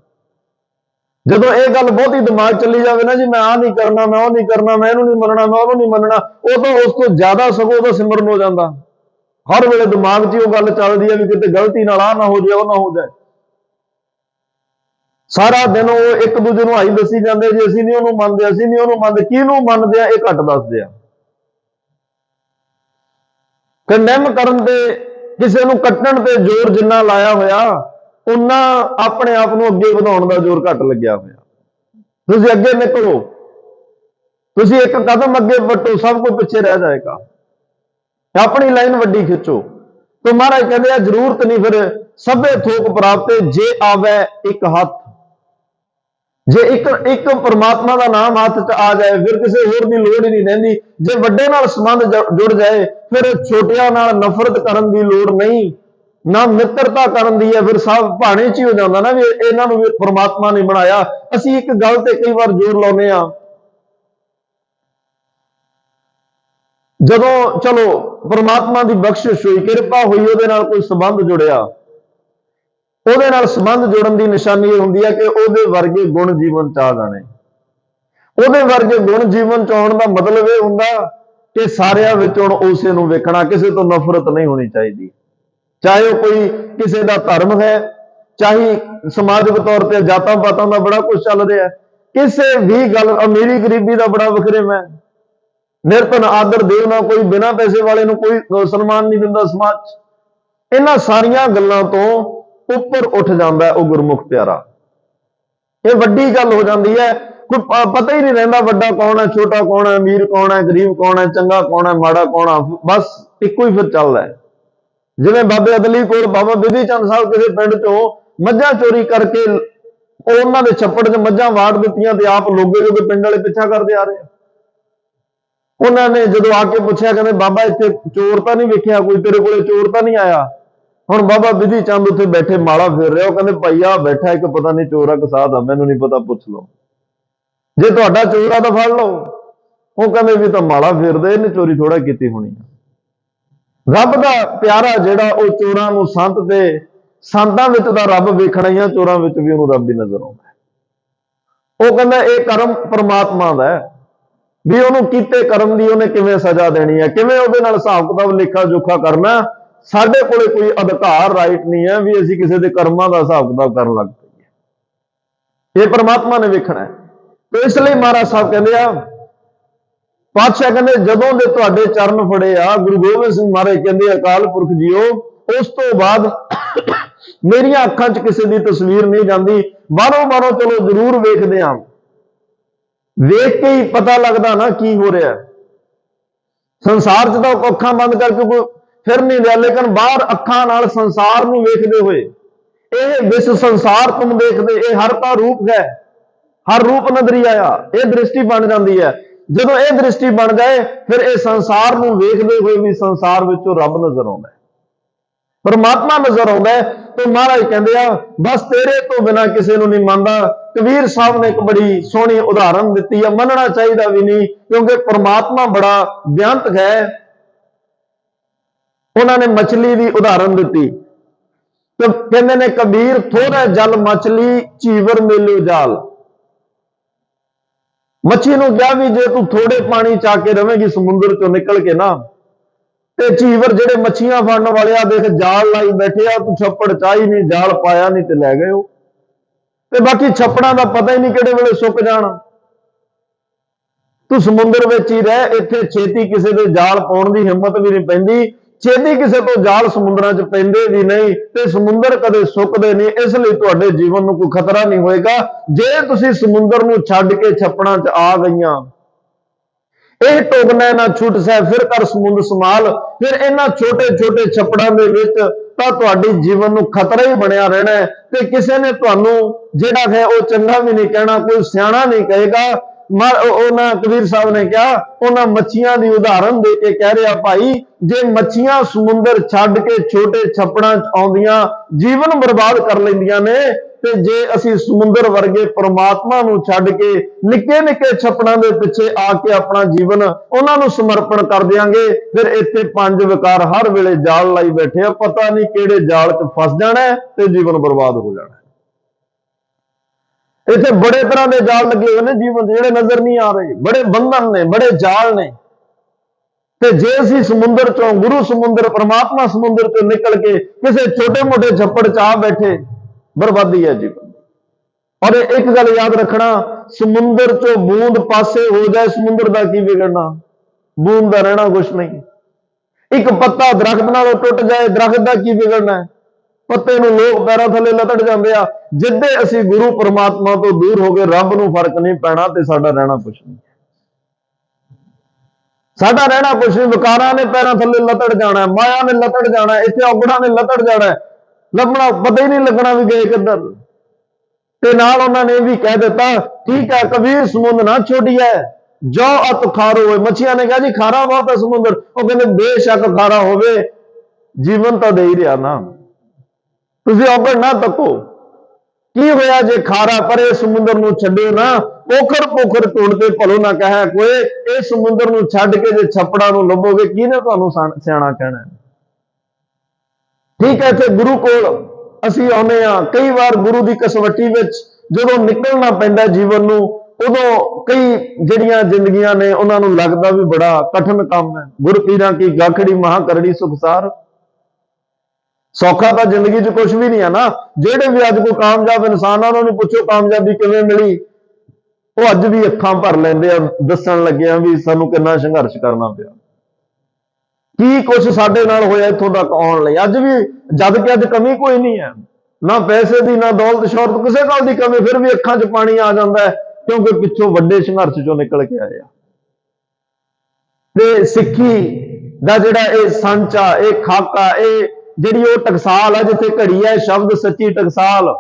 ਜਦੋਂ ਇਹ ਗੱਲ ਬਹੁਤੀ ਦਿਮਾਗ ਚੱਲੀ ਜਾਵੇ ਨਾ ਜੀ, ਮੈਂ ਆਹ ਨਹੀਂ ਕਰਨਾ, ਮੈਂ ਉਹ ਨਹੀਂ ਕਰਨਾ, ਮੈਂ ਇਹਨੂੰ ਨਹੀਂ ਮੰਨਣਾ, ਮੈਂ ਉਹਨੂੰ ਨਹੀਂ ਮੰਨਣਾ, ਉਦੋਂ ਉਸ ਤੋਂ ਜ਼ਿਆਦਾ ਸਗੋਂ ਉਹਦਾ ਸਿਮਰਨ ਹੋ ਜਾਂਦਾ। ਹਰ ਵੇਲੇ ਦਿਮਾਗ 'ਚ ਉਹ ਗੱਲ ਚੱਲਦੀ ਹੈ ਵੀ ਕਿਤੇ ਗਲਤੀ ਨਾਲ ਆਹ ਨਾ ਹੋ ਜਾਏ, ਉਹ ਨਾ ਹੋ ਜਾਏ। ਸਾਰਾ ਦਿਨ ਉਹ ਇੱਕ ਦੂਜੇ ਨੂੰ ਹਾਈ ਦੱਸੀ ਜਾਂਦੇ ਜੀ, ਅਸੀਂ ਨਹੀਂ ਉਹਨੂੰ ਮੰਨਦੇ, ਅਸੀਂ ਨਹੀਂ ਉਹਨੂੰ ਮੰਨਦੇ। ਕਿਹਨੂੰ ਮੰਨਦੇ ਆ ਇਹ ਘੱਟ ਦੱਸਦੇ ਆ। ਕੰਡੈਮ ਕਰਨ ਤੇ, ਕਿਸੇ ਨੂੰ ਕੱਟਣ ਤੇ ਜ਼ੋਰ ਜਿੰਨਾ ਲਾਇਆ ਹੋਇਆ, ਉਨਾ ਆਪਣੇ ਆਪ ਨੂੰ ਅੱਗੇ ਵਧਾਉਣ ਦਾ ਜ਼ੋਰ ਘੱਟ ਲੱਗਿਆ ਹੋਇਆ। ਤੁਸੀਂ ਅੱਗੇ ਨਿਕਲੋ, ਤੁਸੀਂ ਇੱਕ ਕਦਮ ਅੱਗੇ ਵੱਟੋ, ਸਭ ਕੁਝ ਪਿੱਛੇ ਰਹਿ ਜਾਏਗਾ। ਆਪਣੀ ਲਾਈਨ ਵੱਡੀ ਖਿੱਚੋ। ਤੇ ਮਹਾਰਾਜ ਕਹਿੰਦੇ ਆ ਜ਼ਰੂਰਤ ਨਹੀਂ ਫਿਰ ਸਭੇ ਥੋਕ ਪ੍ਰਾਪਤੇ, ਜੇ ਆਵੇ ਇੱਕ ਹੱਥ। ਜੇ ਇੱਕ ਪਰਮਾਤਮਾ ਦਾ ਨਾਮ ਹੱਥ 'ਚ ਆ ਜਾਏ ਫਿਰ ਕਿਸੇ ਹੋਰ ਦੀ ਲੋੜ ਹੀ ਨਹੀਂ ਰਹਿੰਦੀ। ਜੇ ਵੱਡੇ ਨਾਲ ਸੰਬੰਧ ਜੁੜ ਜਾਏ ਫਿਰ ਛੋਟਿਆਂ ਨਾਲ ਨਫ਼ਰਤ ਕਰਨ ਦੀ ਲੋੜ ਨਹੀਂ, ਨਾ ਮਿੱਤਰਤਾ ਕਰਨ ਦੀ ਹੈ। ਫਿਰ ਸਭ ਭਾਣੇ 'ਚ ਹੀ ਹੋ ਜਾਂਦਾ ਨਾ ਵੀ ਇਹਨਾਂ ਨੂੰ ਵੀ ਪਰਮਾਤਮਾ ਨੇ ਬਣਾਇਆ। ਅਸੀਂ ਇੱਕ ਗੱਲ ਤੇ ਕਈ ਵਾਰ ਜ਼ੋਰ ਲਾਉਂਦੇ ਆ, ਜਦੋਂ ਚਲੋ ਪਰਮਾਤਮਾ ਦੀ ਬਖਸ਼ਿਸ਼ ਹੋਈ, ਕਿਰਪਾ ਹੋਈ, ਉਹਦੇ ਨਾਲ ਕੋਈ ਸੰਬੰਧ ਜੁੜਿਆ, ਉਹਦੇ ਨਾਲ ਸੰਬੰਧ ਜੁੜਨ ਦੀ ਨਿਸ਼ਾਨੀ ਇਹ ਹੁੰਦੀ ਹੈ ਕਿ ਉਹਦੇ ਵਰਗੇ ਗੁਣ ਜੀਵਨ 'ਚ ਆ ਜਾਣੇ। ਉਹਦੇ ਵਰਗੇ ਗੁਣ ਜੀਵਨ 'ਚ ਆਉਣ ਦਾ ਮਤਲਬ ਇਹ ਹੁੰਦਾ ਕਿ ਸਾਰਿਆਂ ਵਿੱਚ ਹੁਣ ਉਸੇ ਨੂੰ ਵੇਖਣਾ, ਕਿਸੇ ਤੋਂ ਨਫ਼ਰਤ ਨਹੀਂ ਹੋਣੀ ਚਾਹੀਦੀ। ਚਾਹੇ ਉਹ ਕੋਈ ਕਿਸੇ ਦਾ ਧਰਮ ਹੈ, ਚਾਹੇ ਸਮਾਜਿਕ ਤੌਰ ਤੇ ਜਾਤਾਂ ਪਾਤਾਂ ਦਾ ਬੜਾ ਕੁਝ ਚੱਲ ਰਿਹਾ, ਕਿਸੇ ਵੀ ਗੱਲ, ਅਮੀਰੀ ਗਰੀਬੀ ਦਾ ਬੜਾ ਵਖਰੇਵਾਂ ਹੈ। ਨਿਰਧਨ ਆਦਰ ਦੇਵ ਨਾ ਕੋਈ, ਬਿਨਾਂ ਪੈਸੇ ਵਾਲੇ ਨੂੰ ਕੋਈ ਸਨਮਾਨ ਨਹੀਂ ਦਿੰਦਾ ਸਮਾਜ 'ਚ। ਇਹਨਾਂ ਸਾਰੀਆਂ ਗੱਲਾਂ ਤੋਂ ਉੱਪਰ ਉੱਠ ਜਾਂਦਾ ਉਹ ਗੁਰਮੁਖ ਪਿਆਰਾ। ਇਹ ਵੱਡੀ ਗੱਲ ਹੋ ਜਾਂਦੀ ਹੈ। ਕੋਈ ਪਤਾ ਹੀ ਨਹੀਂ ਰਹਿੰਦਾ ਵੱਡਾ ਕੌਣ ਹੈ, ਛੋਟਾ ਕੌਣ ਹੈ, ਅਮੀਰ ਕੌਣ ਹੈ, ਗਰੀਬ ਕੌਣ ਹੈ, ਚੰਗਾ ਕੌਣ ਹੈ, ਮਾੜਾ ਕੌਣ ਹੈ, ਬਸ ਇੱਕੋ ਹੀ ਫਿਰ ਚੱਲਦਾ ਹੈ। ਜਿਵੇਂ ਬਾਬੇ ਅਦਲੀ ਕੋਲ ਬਾਬਾ ਬਿਧੀ ਚੰਦ ਸਾਹਿਬ ਕਿਸੇ ਪਿੰਡ ਚੋਂ ਮੱਝਾਂ ਚੋਰੀ ਕਰਕੇ ਉਹਨਾਂ ਦੇ ਛੱਪੜ 'ਚ ਮੱਝਾਂ ਵਾੜ ਦਿੱਤੀਆਂ ਤੇ ਆਪ ਲੋਗੇ ਜੋ ਪਿੰਡ ਵਾਲੇ ਪਿੱਛਾ ਕਰਦੇ ਆ ਰਹੇ। ਉਹਨਾਂ ਨੇ ਜਦੋਂ ਆ ਕੇ ਪੁੱਛਿਆ, ਕਹਿੰਦੇ ਬਾਬਾ ਇੱਥੇ ਚੋਰ ਤਾਂ ਨਹੀਂ ਵੇਖਿਆ ਕੋਈ, ਤੇਰੇ ਕੋਲੇ ਚੋਰ ਤਾਂ ਨਹੀਂ ਆਇਆ? ਹੁਣ ਬਾਬਾ ਬਿਧੀ ਚੰਦ ਉੱਥੇ ਬੈਠੇ ਮਾਲਾ ਫੇਰ ਰਿਹਾ। ਉਹ ਕਹਿੰਦੇ ਭਾਈ ਆ ਬੈਠਾ ਇੱਕ, ਪਤਾ ਨਹੀਂ ਚੋਰ ਆ ਕਿ ਸਾਧ ਆ, ਮੈਨੂੰ ਨਹੀਂ ਪਤਾ, ਪੁੱਛ ਲਓ। ਜੇ ਤੁਹਾਡਾ ਚੋਰ ਆ ਤਾਂ ਫੜ ਲਓ। ਉਹ ਕਹਿੰਦੇ ਵੀ ਤਾਂ ਮਾਲਾ ਫੇਰਦੇ, ਇਹਨੇ ਚੋਰੀ ਥੋੜਾ ਕੀਤੀ ਹੋਣੀ। ਰੱਬ ਦਾ ਪਿਆਰਾ ਜਿਹੜਾ ਉਹ ਚੋਰਾਂ ਨੂੰ ਸੰਤ ਤੇ ਸੰਤਾਂ ਵਿੱਚ ਤਾਂ ਰੱਬ ਵੇਖਣਾ ਹੀ ਆ, ਚੋਰਾਂ ਵਿੱਚ ਵੀ ਉਹਨੂੰ ਰੱਬ ਹੀ ਨਜ਼ਰ ਆਉਂਦਾ। ਉਹ ਕਹਿੰਦਾ ਇਹ ਕਰਮ ਪਰਮਾਤਮਾ ਦਾ ਹੈ, ਵੀ ਉਹਨੂੰ ਕੀਤੇ ਕਰਮ ਦੀ ਉਹਨੇ ਕਿਵੇਂ ਸਜ਼ਾ ਦੇਣੀ ਹੈ, ਕਿਵੇਂ ਉਹਦੇ ਨਾਲ ਹਿਸਾਬ ਕਿਤਾਬ ਲੇਖਾ ਜੋਖਾ ਕਰਨਾ। ਸਾਡੇ ਕੋਲੇ ਕੋਈ ਅਧਿਕਾਰ ਰਾਈਟ ਨਹੀਂ ਹੈ ਵੀ ਅਸੀਂ ਕਿਸੇ ਦੇ ਕਰਮਾਂ ਦਾ ਹਿਸਾਬ ਕਿਤਾਬ ਕਰਨ ਲੱਗ ਪਈਏ। ਇਹ ਪਰਮਾਤਮਾ ਨੇ ਵੇਖਣਾ ਹੈ। ਤੇ ਇਸ ਲਈ ਮਹਾਰਾਜ ਸਾਹਿਬ ਕਹਿੰਦੇ ਆ, ਪਾਤਸ਼ਾਹ ਕਹਿੰਦੇ ਜਦੋਂ ਦੇ ਤੁਹਾਡੇ ਚਰਨ ਫੜੇ ਆ, ਗੁਰੂ ਗੋਬਿੰਦ ਸਿੰਘ ਮਹਾਰਾਜ ਕਹਿੰਦੇ ਅਕਾਲ ਪੁਰਖ ਜੀਓ, ਉਸ ਤੋਂ ਬਾਅਦ ਮੇਰੀਆਂ ਅੱਖਾਂ 'ਚ ਕਿਸੇ ਦੀ ਤਸਵੀਰ ਨਹੀਂ ਜਾਂਦੀ। ਬਾਹਰੋਂ ਚਲੋ ਜ਼ਰੂਰ ਵੇਖਦੇ ਆ, ਵੇਖ ਕੇ ਹੀ ਪਤਾ ਲੱਗਦਾ ਨਾ ਕੀ ਹੋ ਰਿਹਾ। ਸੰਸਾਰ 'ਚ ਤਾਂ ਅੱਖਾਂ ਬੰਦ ਕਰਕੇ ਕੋਈ ਫਿਰ ਨਹੀਂ ਰਿਹਾ, ਲੇਕਿਨ ਬਾਹਰ ਅੱਖਾਂ ਨਾਲ ਸੰਸਾਰ ਨੂੰ ਵੇਖਦੇ ਹੋਏ, ਇਹ ਵਿਸ਼ ਸੰਸਾਰ ਤੁਮ ਦੇਖਦੇ, ਇਹ ਹਰ ਕਾ ਰੂਪ ਹੈ, हर रूप नजरी आया। यह दृष्टि बन जाती है। जो यह दृष्टि बन जाए फिर यह संसार को वेखते हुए भी संसार विचों रब नजर आता है, परमात्मा नजर आता है। तो महाराज कहते हैं बस तेरे तो बिना किसी को नहीं मानता। कबीर साहब ने एक बड़ी सोहनी उदाहरण दी है, मनना चाहिए भी नहीं क्योंकि परमात्मा बड़ा बेअंत है। उन्होंने मछली की उदाहरण दी तो कहते ने कबीर थोड़ा जल मछली चीवर मेलो जाल। मच्छी ने क्या भी जे तू थोड़े पानी चा के रवेगी समुद्र चो निकल के ना ते चीवर जेडे मच्छियां फड़न वाले देख जाल लाई बैठे आ, तू छप्पड़ चाही नहीं जाल पाया नहीं ते लै गए हो। ते बाकी छप्पड़ा का पता ही नहीं किहड़े वेले सुक जाना। तू समुद्र विच ही रह, इत्थे छेती किसी दे जाल पाउण दी हिम्मत भी नहीं पैंदी, छेती किसी तो जाल समुद्रां च पैंदे भी नहीं ते समुद्र कदे सुकदे नहीं। इसलिए तुहाडे जीवन नूं कोई खतरा नहीं होएगा जे तुसीं समुद्र नूं छड्ड के छप्पड़ां च आ गईयां। ਇਹ ਟੋਕਣਾ ਨਾ ਛੁੱਟ ਸੈ ਫਿਰ ਕਰ ਸਮੁੰਦ ਸਮਾਲ। ਫਿਰ ਇਹਨਾਂ ਛੋਟੇ ਛੋਟੇ ਛੱਪੜਾਂ ਦੇ ਵਿੱਚ ਤਾਂ ਤੁਹਾਡੀ ਜੀਵਨ ਨੂੰ ਖਤਰਾ ਹੀ ਬਣਿਆ ਰਹਿਣਾ ਹੈ ਤੇ ਕਿਸੇ ਨੇ ਤੁਹਾਨੂੰ ਜਿਹੜਾ ਹੈ ਉਹ ਚੰਗਾ ਵੀ ਨਹੀਂ ਕਹਿਣਾ, ਕੋਈ ਸਿਆਣਾ ਨਹੀਂ ਕਹੇਗਾ। ਉਹਨਾਂ ਕਬੀਰ ਸਾਹਿਬ ਨੇ ਕਿਹਾ, ਉਹਨਾਂ ਮੱਛੀਆਂ ਦੀ ਉਦਾਹਰਨ ਦੇ ਕੇ ਕਹਿ ਰਿਹਾ ਭਾਈ ਜੇ ਮੱਛੀਆਂ ਸਮੁੰਦਰ ਛੱਡ ਕੇ ਛੋਟੇ ਛੱਪੜਾਂ 'ਚ ਆਉਂਦੀਆਂ ਜੀਵਨ ਬਰਬਾਦ ਕਰ ਲੈਂਦੀਆਂ ਨੇ ਤੇ ਜੇ ਅਸੀਂ ਸਮੁੰਦਰ ਵਰਗੇ ਪਰਮਾਤਮਾ ਨੂੰ ਛੱਡ ਕੇ ਨਿੱਕੇ ਨਿੱਕੇ ਛੱਪੜਾਂ ਦੇ ਪਿੱਛੇ ਆ ਕੇ ਆਪਣਾ ਜੀਵਨ ਉਹਨਾਂ ਨੂੰ ਸਮਰਪਣ ਕਰ ਦਿਆਂਗੇ ਫਿਰ ਇੱਥੇ ਪੰਜ ਵਿਕਾਰ ਹਰ ਵੇਲੇ ਜਾਲ ਲਾਈ ਬੈਠੇ ਆ, ਪਤਾ ਨਹੀਂ ਕਿਹੜੇ ਜਾਲ 'ਚ ਫਸ ਜਾਣਾ ਤੇ ਜੀਵਨ ਬਰਬਾਦ ਹੋ ਜਾਣਾ। ਇੱਥੇ ਬੜੇ ਤਰ੍ਹਾਂ ਦੇ ਜਾਲ ਲੱਗੇ ਹੋਏ ਨੇ ਜੀਵਨ ਜਿਹੜੇ ਨਜ਼ਰ ਨਹੀਂ ਆ ਰਹੇ, ਬੜੇ ਬੰਧਨ ਨੇ, ਬੜੇ ਜਾਲ ਨੇ। ਤੇ ਜੇ ਅਸੀਂ ਸਮੁੰਦਰ ਚੋਂ ਗੁਰੂ ਸਮੁੰਦਰ ਪਰਮਾਤਮਾ ਸਮੁੰਦਰ ਚੋਂ ਨਿਕਲ ਕੇ ਕਿਸੇ ਛੋਟੇ ਮੋਟੇ ਛੱਪੜ 'ਚ ਆ ਬੈਠੇ बर्बादी है जीवन। और एक गल याद रखना, समुंदर चो बूंद पासे हो जाए समुंदर का की बिगड़ना, बूंद का रहना कुछ नहीं। एक पत्ता दरख्त नालों टुट जाए दरख्त का की बिगड़ना है, पत्ते नूं लोग पैरों थले लतड़ जाते हैं। जिद्दे असीं गुरु परमात्मा तो दूर हो गए रब नूं फर्क नहीं पैना ते साडा रहना कुछ नहीं, साडा रहना कुछ नहीं। विकारां ने पैरों थले लतड़ जाना है, माया ने लतड़ जाना है, इत्थे औगड़ां ने लतड़ जाना है, लभना पता ही नहीं लगना भी गए किधर। ते नाल उन्होंने भी कह दिता ठीक है कबीर समुद्र ना छोड़िए जो अत खारो होए। मछिया ने कहा जी खारा बहुत है समुद्र, वो कहते बेशक खारा होवे जीवन तो दे ही रहा ना, तुसीं औगड़ ना तको की होया जे खारा पर इस समुद्र नूं छड्डिओ ना, पोखर पोखर ढूंढते भलो ना कहे कोई। इस समुद्र नूं छड्ड के जे छप्पड़ां नूं लभोगे किहने तुहानूं सियाणा कहना है। ठीक है इत्थे गुरु कोल असीं आउंदे आ, कई बार गुरु की कसवट्टी विच जदों निकलना पैंदा जीवन नूं उदों कई जिहड़ियां जिंदगियां ने उन्हां नूं लगदा भी बड़ा कठिन काम है। गुरपीरां की गाखड़ी महा करड़ी सुखसार, सौखा तो जिंदगी च कुछ भी नहीं है ना। जिहड़े भी अज कोई कामयाब इंसान आ उन्होंने पुछो कामयाबी किवें मिली, वो अज भी अखां भर लैंदे आ दस्सण लगे भी सानूं किन्ना संघर्ष करना पिया, की कुछ साडे नाल होया इत्थों तक आउण लई। अज भी जद कि अज कमी कोई नहीं है, ना पैसे की ना दौलत शौहरत किसी गल की कमी, फिर भी अखां च पानी आ जाता है क्योंकि पिछों वड्डे संघर्ष चों निकल के आए। ते सिक्खी दा जिहड़ा ये संच आ, ये खाका, ये जिहड़ी वो टकसाल है जिथे घड़ी है शब्द सच्ची टकसाल।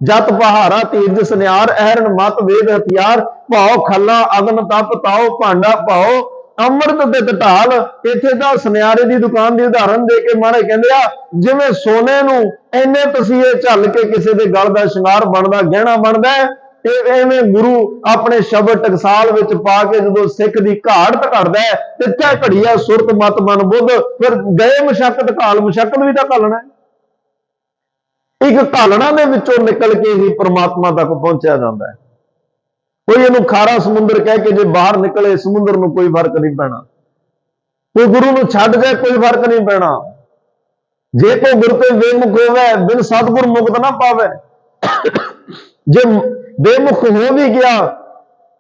जत पहारा तीरज सनियार अहरन मत वेद हथियार, भाओ खला अगन तप ताओ भांडा पाओ अमृत ते ढाल। इत्थे तां सुनियारे की दुकान की उदाहरण दे के महाराज कहंदे आ जिवें सोने नूं इन्ने तसीहे झल के किसी दे गल दा शिंगार बनदा गहना बनदा है, इवें गुरु अपने शब्द टकसाल विच पा के जदों सिख दी घाट घटदा है ते चाहे घड़िया सुरत मत मन बुद्ध, फिर गए मशक्कत काल मशक्कत भी तां घालना है। एक घालना दे विचों निकल के ही परमात्मा तक पहुंचा जाता है। कोई इहनूं खारा समुंदर कह के जे बाहर निकले समुंदर नूं कोई फर्क नहीं पैना, कोई गुरु नूं छड्ड जाए कोई फर्क नहीं पैना। जे कोई गुरु ते बेमुख होवे बिन सतगुर मुक्त ना पावे, जे बेमुख हो भी गया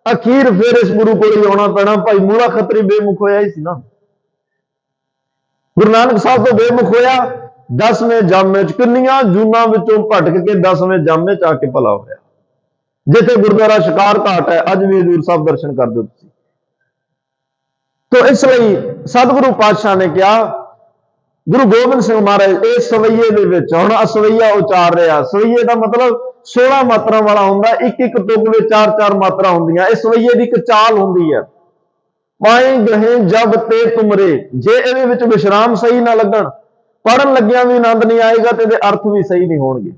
अखीर फिर इस गुरु को ही आना पैना। भाई मूला खत्री बेमुख होया ही सी ना, गुरु नानक साहब तो बेमुख होया 10वें जामे च, किन्नियां जूनां विचों भटक के 10वें जामे च आके भला होया। जिथे गुरुद्वारा शिकार घाट है अज भी हजूर साहब दर्शन कर दो। तो इसलिए सतगुरु पातशाह ने कहा गुरु गोबिंद सिंह महाराज इस सवैये दे विच हुण असवैया उचार रहा। सवैये का मतलब 16 ਮਾਤਰਾ ਵਾਲਾ ਹੁੰਦਾ। ਇੱਕ ਇੱਕ ਤੁਕ ਵਿੱਚ 4-4 ਮਾਤਰਾ ਹੁੰਦੀਆਂ। ਇਸ ਸਵਈਏ ਦੀ ਇੱਕ ਚਾਲ ਹੁੰਦੀ ਹੈ, ਪਾਏ ਗਹੇ ਜਬ ਤੇ ਤੁਮਰੇ। ਜੇ ਇਹਦੇ ਵਿੱਚ ਵਿਸ਼ਰਾਮ ਸਹੀ ਨਾ ਲੱਗਣ, ਪੜਨ ਲੱਗਿਆਂ ਵੀ ਆਨੰਦ ਨਹੀਂ ਆਏਗਾ ਤੇ ਇਹਦੇ ਅਰਥ ਵੀ ਸਹੀ ਨਹੀਂ ਹੋਣਗੇ।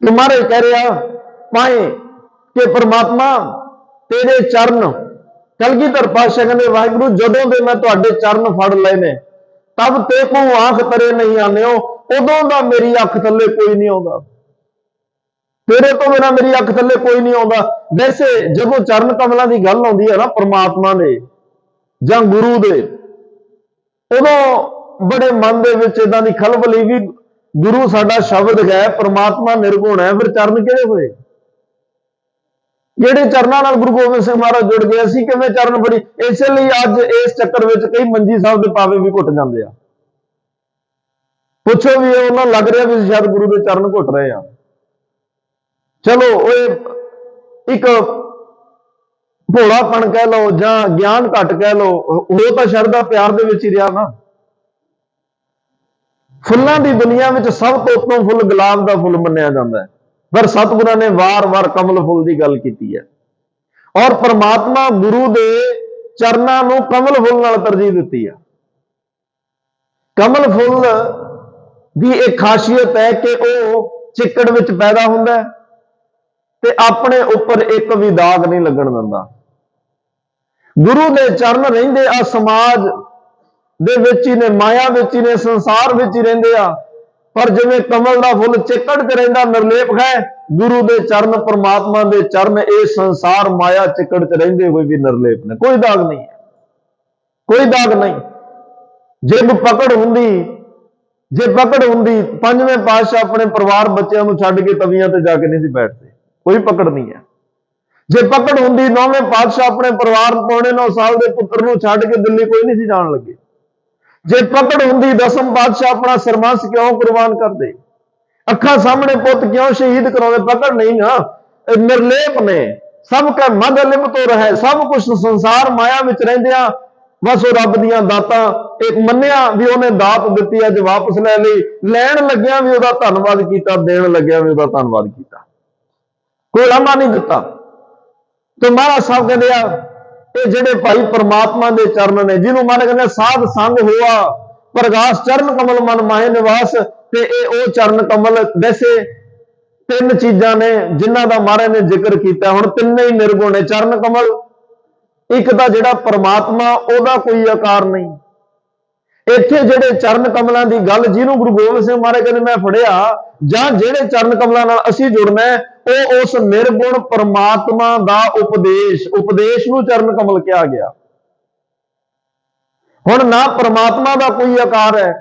ਤੇ ਮਹਾਰਾਜ ਕਹਿ ਰਿਹਾ ਪਾਏ ਕਿ ਪ੍ਰਮਾਤਮਾ ਤੇਰੇ ਚਰਨ, ਕਲਗੀਧਰ ਪਾਤਸ਼ਾਹ ਕਹਿੰਦੇ ਵਾਹਿਗੁਰੂ ਜਦੋਂ ਦੇ ਮੈਂ ਤੁਹਾਡੇ ਚਰਨ ਫੜ ਲਏ ਨੇ, ਤਬ ਤੇ ਕੋ ਆਂਖ ਤਰੇ ਨਹੀਂ ਆਨਿਓ, ਉਦੋਂ ਦਾ ਮੇਰੀ ਅੱਖ ਥੱਲੇ ਕੋਈ ਨਹੀਂ ਆਉਂਦਾ। ਤੇਰੇ ਤੋਂ ਬਿਨਾਂ ਮੇਰੀ ਅੱਖ ਥੱਲੇ ਕੋਈ ਨਹੀਂ ਆਉਂਦਾ। ਵੈਸੇ ਜਦੋਂ ਚਰਨ ਕਮਲਾਂ ਦੀ ਗੱਲ ਆਉਂਦੀ ਹੈ ਨਾ ਪ੍ਰਮਾਤਮਾ ਦੇ ਜਾਂ ਗੁਰੂ ਦੇ, ਉਦੋਂ ਬੜੇ ਮਨ ਦੇ ਵਿੱਚ ਇਦਾਂ ਦੀ ਖਲਬਲੀ ਵੀ ਗੁਰੂ ਸਾਡਾ ਸ਼ਬਦ ਹੈ, ਪ੍ਰਮਾਤਮਾ ਨਿਰਗੁਣ ਹੈ, ਫਿਰ ਚਰਨ ਕਿਹੜੇ ਹੋਏ? ਜਿਹੜੇ ਚਰਨਾਂ ਨਾਲ ਗੁਰੂ ਗੋਬਿੰਦ ਸਿੰਘ ਮਹਾਰਾਜ ਜੁੜ ਗਏ, ਅਸੀਂ ਕਿਵੇਂ ਚਰਨ ਫੜੀ? ਇਸੇ ਲਈ ਅੱਜ ਇਸ ਚੱਕਰ ਵਿੱਚ ਕਈ ਮੰਜੀ ਸਾਹਿਬ ਦੇ ਪਾਵੇ ਵੀ ਘੁੱਟ ਜਾਂਦੇ ਆ। ਪੁੱਛੋ ਵੀ ਉਹਨਾਂ ਲੱਗ ਰਿਹਾ ਵੀ ਸ਼ਾਇਦ ਗੁਰੂ ਦੇ ਚਰਨ ਘੁੱਟ ਰਹੇ ਆ। ਚਲੋ ਉਹ ਇੱਕ ਭੋਲਾਪਣ ਕਹਿ ਲਓ ਜਾਂ ਗਿਆਨ ਘੱਟ ਕਹਿ ਲਓ, ਉਹ ਤਾਂ ਸ਼ਰਧਾ ਪਿਆਰ ਦੇ ਵਿੱਚ ਹੀ ਰਿਹਾ ਨਾ। ਫੁੱਲਾਂ ਦੀ ਦੁਨੀਆ ਵਿੱਚ ਸਭ ਤੋਂ ਉੱਤਮ ਫੁੱਲ ਗੁਲਾਬ ਦਾ ਫੁੱਲ ਮੰਨਿਆ ਜਾਂਦਾ ਹੈ, ਪਰ ਸਤਿਗੁਰਾਂ ਨੇ ਵਾਰ-ਵਾਰ ਕਮਲ ਫੁੱਲ ਦੀ ਗੱਲ ਕੀਤੀ ਹੈ। ਔਰ ਪ੍ਰਮਾਤਮਾ ਗੁਰੂ ਦੇ ਚਰਨਾਂ ਨੂੰ ਕਮਲ ਫੁੱਲ ਨਾਲ ਤਰਜੀਹ ਦਿੱਤੀ ਹੈ। ਕਮਲ ਫੁੱਲ ਦੀ ਇੱਕ ਖਾਸੀਅਤ ਹੈ ਕਿ ਉਹ ਚਿੱਕੜ ਵਿੱਚ ਪੈਦਾ ਹੁੰਦਾ ਤੇ ਆਪਣੇ ਉੱਪਰ ਇੱਕ ਵੀ ਦਾਗ ਨਹੀਂ ਲੱਗਣ ਦਿੰਦਾ। ਗੁਰੂ ਦੇ ਚਰਨ ਰਹਿੰਦੇ ਆ ਸਮਾਜ ਦੇ ਵਿੱਚ ਹੀ ਨੇ, ਮਾਇਆ ਵਿੱਚ ਹੀ ਨੇ, ਸੰਸਾਰ ਵਿੱਚ ਹੀ ਰਹਿੰਦੇ ਆ, ਪਰ ਜਿਵੇਂ ਕਮਲ ਦਾ ਫੁੱਲ ਚਿੱਕੜ 'ਚ ਰਹਿੰਦਾ ਨਿਰਲੇਪ ਹੈ, ਗੁਰੂ ਦੇ ਚਰਨ, ਪ੍ਰਮਾਤਮਾ ਦੇ ਚਰਨ ਇਹ ਸੰਸਾਰ ਮਾਇਆ ਚਿੱਕੜ 'ਚ ਰਹਿੰਦੇ ਹੋਏ ਵੀ ਨਿਰਲੇਪ ਨੇ, ਕੋਈ ਦਾਗ ਨਹੀਂ ਹੈ, ਕੋਈ ਦਾਗ ਨਹੀਂ। ਜੇ ਪਕੜ ਹੁੰਦੀ ਪੰਜਵੇਂ ਪਾਤਸ਼ਾਹ ਆਪਣੇ ਪਰਿਵਾਰ ਬੱਚਿਆਂ ਨੂੰ ਛੱਡ ਕੇ ਤਵੀਆਂ ਤੇ ਜਾ ਕੇ ਨਹੀਂ ਸੀ ਬੈਠਦੇ, ਕੋਈ ਪਕੜ ਨਹੀਂ ਹੈ। ਜੇ ਪਕੜ ਹੁੰਦੀ ਨੌਵੇਂ ਪਾਤਸ਼ਾਹ ਆਪਣੇ ਪਰਿਵਾਰ ਪੌਣੇ 9 ਸਾਲ ਦੇ ਪੁੱਤਰ ਨੂੰ ਛੱਡ ਕੇ ਦਿੱਲੀ ਕੋਈ ਨਹੀਂ ਸੀ ਜਾਣ ਲੱਗੇ। ਜੇ ਪਕੜ ਹੁੰਦੀ ਦਸਮ ਪਾਤਸ਼ਾਹ ਆਪਣਾ ਸਰਬੰਸ ਕਿਉਂ ਕੁਰਬਾਨ ਕਰਦੇ, ਅੱਖਾਂ ਸਾਹਮਣੇ ਪੁੱਤ ਕਿਉਂ ਸ਼ਹੀਦ ਕਰਾਉਂਦੇ? ਪਕੜ ਨਹੀਂ ਨਾ, ਨਿਰਲੇਪ ਨੇ। ਸਭ ਕਾ ਮਦ ਲਿਪਤ ਹੋ ਰਿਹਾ, ਸਭ ਕੁਝ ਸੰਸਾਰ ਮਾਇਆ ਵਿੱਚ ਰਹਿੰਦੇ ਆ, ਬਸ ਉਹ ਰੱਬ ਦੀਆਂ ਦਾਤਾਂ ਇਹ ਮੰਨਿਆ ਵੀ ਉਹਨੇ ਦਾਤ ਦਿੱਤੀ, ਅੱਜ ਵਾਪਸ ਲੈ ਲਈ, ਲੈਣ ਲੱਗਿਆ ਵੀ ਉਹਦਾ ਧੰਨਵਾਦ ਕੀਤਾ, ਦੇਣ ਲੱਗਿਆ ਵੀ ਉਹਦਾ ਧੰਨਵਾਦ ਕੀਤਾ, ਕੋਈ ਲਾਮਾ ਨਹੀਂ ਦਿੱਤਾ। ਤੇ ਮਹਾਰਾਜ ਸਾਹਿਬ ਕਹਿੰਦੇ ਆ ਇਹ ਜਿਹੜੇ ਭਾਈ ਪ੍ਰਮਾਤਮਾ ਦੇ ਚਰਨ ਨੇ, ਜਿਹਨੂੰ ਮਨ ਕਹਿੰਦੇ ਸਾਧ ਸੰਗ ਹੋਆ ਪ੍ਰਗਾਸ ਚਰਨ ਕਮਲ ਮਨ ਮਾਹੇ ਨਿਵਾਸ, ਤੇ ਇਹ ਉਹ ਚਰਨ ਕਮਲ। ਵੈਸੇ 3 ਚੀਜ਼ਾਂ ਨੇ ਜਿਨ੍ਹਾਂ ਦਾ ਮਹਾਰਾਜ ਨੇ ਜ਼ਿਕਰ ਕੀਤਾ, ਹੁਣ ਤਿੰਨੇ ਹੀ ਨਿਰਗੁਣ ਨੇ। ਚਰਨ ਕਮਲ, ਇੱਕ ਤਾਂ ਜਿਹੜਾ ਪ੍ਰਮਾਤਮਾ ਉਹਦਾ ਕੋਈ ਆਕਾਰ ਨਹੀਂ। ਇੱਥੇ ਜਿਹੜੇ ਚਰਨ ਕਮਲਾਂ ਦੀ ਗੱਲ, ਜਿਹਨੂੰ ਗੁਰੂ ਗੋਬਿੰਦ ਸਿੰਘ ਮਹਾਰਾਜ ਕਹਿੰਦੇ ਮੈਂ ਫੜਿਆ, ਜਾਂ ਜਿਹੜੇ ਚਰਨ ਕਮਲਾਂ ਨਾਲ ਅਸੀਂ ਜੁੜਨਾ, ਉਹ ਉਸ ਨਿਰਗੁਣ ਪ੍ਰਮਾਤਮਾ ਦਾ ਉਪਦੇਸ਼ ਨੂੰ ਚਰਨ ਕਮਲ ਕਿਹਾ ਗਿਆ। ਹੁਣ ਨਾ ਪ੍ਰਮਾਤਮਾ ਦਾ ਕੋਈ ਆਕਾਰ ਹੈ,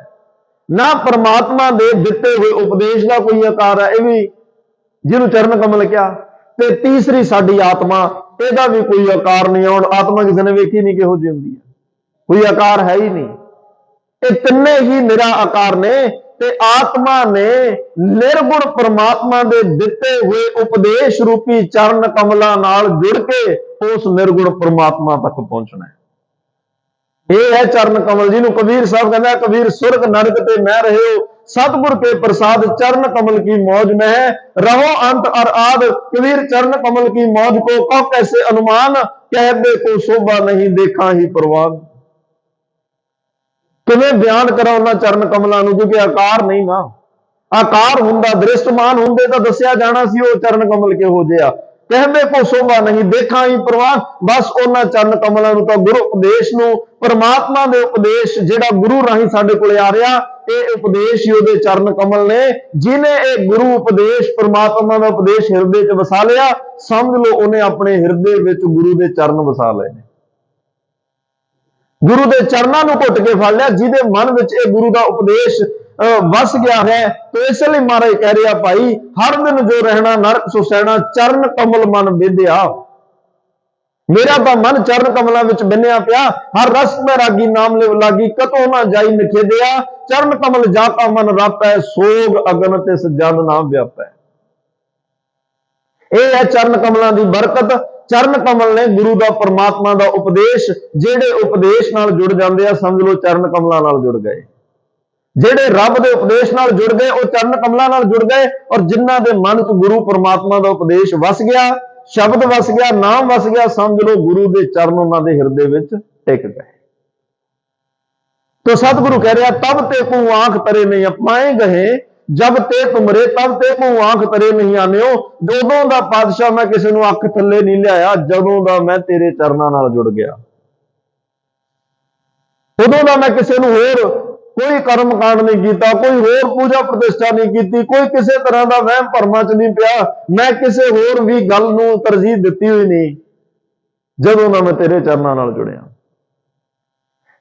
ਨਾ ਪ੍ਰਮਾਤਮਾ ਦੇ ਦਿੱਤੇ ਹੋਏ ਉਪਦੇਸ਼ ਦਾ ਕੋਈ ਆਕਾਰ ਹੈ, ਇਹ ਵੀ ਜਿਹਨੂੰ ਚਰਨ ਕਮਲ ਕਿਹਾ। ਤੇ ਤੀਸਰੀ ਸਾਡੀ ਆਤਮਾ, ਇਹਦਾ ਵੀ ਕੋਈ ਆਕਾਰ ਨਹੀਂ। ਹੁਣ ਆਤਮਾ ਕਿਸੇ ਨੇ ਵੇਖੀ ਨਹੀਂ ਕਿਹੋ ਜਿਹੀ ਹੁੰਦੀ ਹੈ, ਕੋਈ ਆਕਾਰ ਹੈ ਹੀ ਨਹੀਂ। ਇਹ ਤਿੰਨੇ ਹੀ ਨਿਰਾ ਆਕਾਰ ਨੇ, ਤੇ ਆਤਮਾ ਨੇ ਨਿਰਗੁਣ ਪ੍ਰਮਾਤਮਾ ਦੇ ਦਿੱਤੇ ਹੋਏ ਉਪਦੇਸ਼ ਰੂਪੀ ਚਰਨ ਕਮਲਾਂ ਨਾਲ ਜੁੜ ਕੇ ਉਸ ਨਿਰਗੁਣ ਪ੍ਰਮਾਤਮਾ ਤੱਕ ਪਹੁੰਚਣਾ ਹੈ। ਇਹ ਹੈ ਚਰਨ ਕਮਲ, ਜਿਹਨੂੰ ਕਬੀਰ ਸਾਹਿਬ ਕਹਿੰਦਾ ਕਬੀਰ ਸੁਰਗ ਨਰਕ ਤੇ ਮੈਂ ਰਹਿਓ, सतगुर के प्रसाद चरण कमल की मौज में है, रहो अंत और आद। कबीर चरण कमल की मौज को कह कैसे अनुमान, कह दे को शोभा नहीं देखा ही प्रवान। किवें बयान करा उन्हां चरण कमलों नूं, क्योंकि आकार नहीं ना। आकार हुंदा दृष्टमान हुंदे तां दस्सिया जाना सी वो चरण कमल किहो जिहा। कहदे को शोभा नहीं देखा ही प्रवान। बस उन्हां चरण कमलों नूं तां गुरु उपदेश नूं, परमात्मा दे उपदेश जिहड़ा गुरु राही साडे कोले आ रिहा, ਇਹ ਉਪਦੇਸ਼ ਹੀ ਉਹਦੇ ਚਰਨ ਕਮਲ ਨੇ। ਜਿਹਨੇ ਇਹ ਗੁਰੂ ਉਪਦੇਸ਼, ਪ੍ਰਮਾਤਮਾ ਦਾ ਉਪਦੇਸ਼ ਹਿਰਦੇ 'ਚ ਵਸਾ ਲਿਆ, ਸਮਝ ਲਓ ਉਹਨੇ ਆਪਣੇ ਹਿਰਦੇ ਵਿੱਚ ਗੁਰੂ ਦੇ ਚਰਨ ਵਸਾ ਲਏ ਨੇ। ਗੁਰੂ ਦੇ ਚਰਨਾਂ ਨੂੰ ਘੁੱਟ ਕੇ ਫੜ ਲਿਆ, ਜਿਹਦੇ ਮਨ ਵਿੱਚ ਇਹ ਗੁਰੂ ਦਾ ਉਪਦੇਸ਼ ਵਸ ਗਿਆ ਹੈ। ਤੇ ਇਸ ਲਈ ਮਹਾਰਾਜ ਕਹਿ ਰਿਹਾ, ਭਾਈ ਹਰ ਦਿਨ ਜੋ ਰਹਿਣਾ ਨਰਕ ਸੋ ਸਹਿਣਾ, ਚਰਨ ਕਮਲ ਮਨ ਵਿਧਿਆ। मेरा तो मन चरण कमलों में बनिया पिया, हर रस में रागी नाम लिव लागी, कतो ना जाई निखेदिया। चरण कमल जाका मन रापै, सोग अगन तिस जन ना व्यापै। यह है चरण कमलों की बरकत। चरण कमल ने गुरु का, परमात्मा का उपदेश, जेड़े उपदेश नाल जुड़ जाते हैं, समझ लो चरण कमलों नाल जुड़ गए। ਜਿਹੜੇ ਰੱਬ ਦੇ ਉਪਦੇਸ਼ ਨਾਲ ਜੁੜ ਗਏ ਉਹ ਚਰਨ ਕਮਲਾਂ ਨਾਲ ਜੁੜ ਗਏ, ਔਰ ਜਿਨ੍ਹਾਂ ਦੇ ਮਨ 'ਚ ਗੁਰੂ ਪਰਮਾਤਮਾ ਦਾ ਉਪਦੇਸ਼ ਵਸ ਗਿਆ, ਸ਼ਬਦ ਵਸ ਗਿਆ, ਨਾਮ ਵਸ ਗਿਆ, ਸਮਝ ਲਓ ਗੁਰੂ ਦੇ ਚਰਨ ਉਹਨਾਂ ਦੇ ਹਿਰਦੇ ਵਿੱਚ ਟਿਕ ਗਏ। तो सतगुरु कह रहा तब ते को आंख तरे नहीं अपनाए गए, जब ते तुमरे तब ते को आंख तरे नहीं आने हो। उदों दा पातशाह मैं किसी नूं अख थल्ले नहीं लिया जदों दा मैं तेरे चरनां नाल जुड़ गया। उदों दा मैं किसी नूं होर कोई कर्म कांड नहीं किया, कोई होर पूजा प्रतिष्ठा नहीं की, कोई किसी तरह का वहम भरमा च नहीं पिया, मैं किसी होर भी गल नूं तरजीह दित्ती हुई नहीं, जदों दा मैं तेरे चरनां नाल जुड़िया।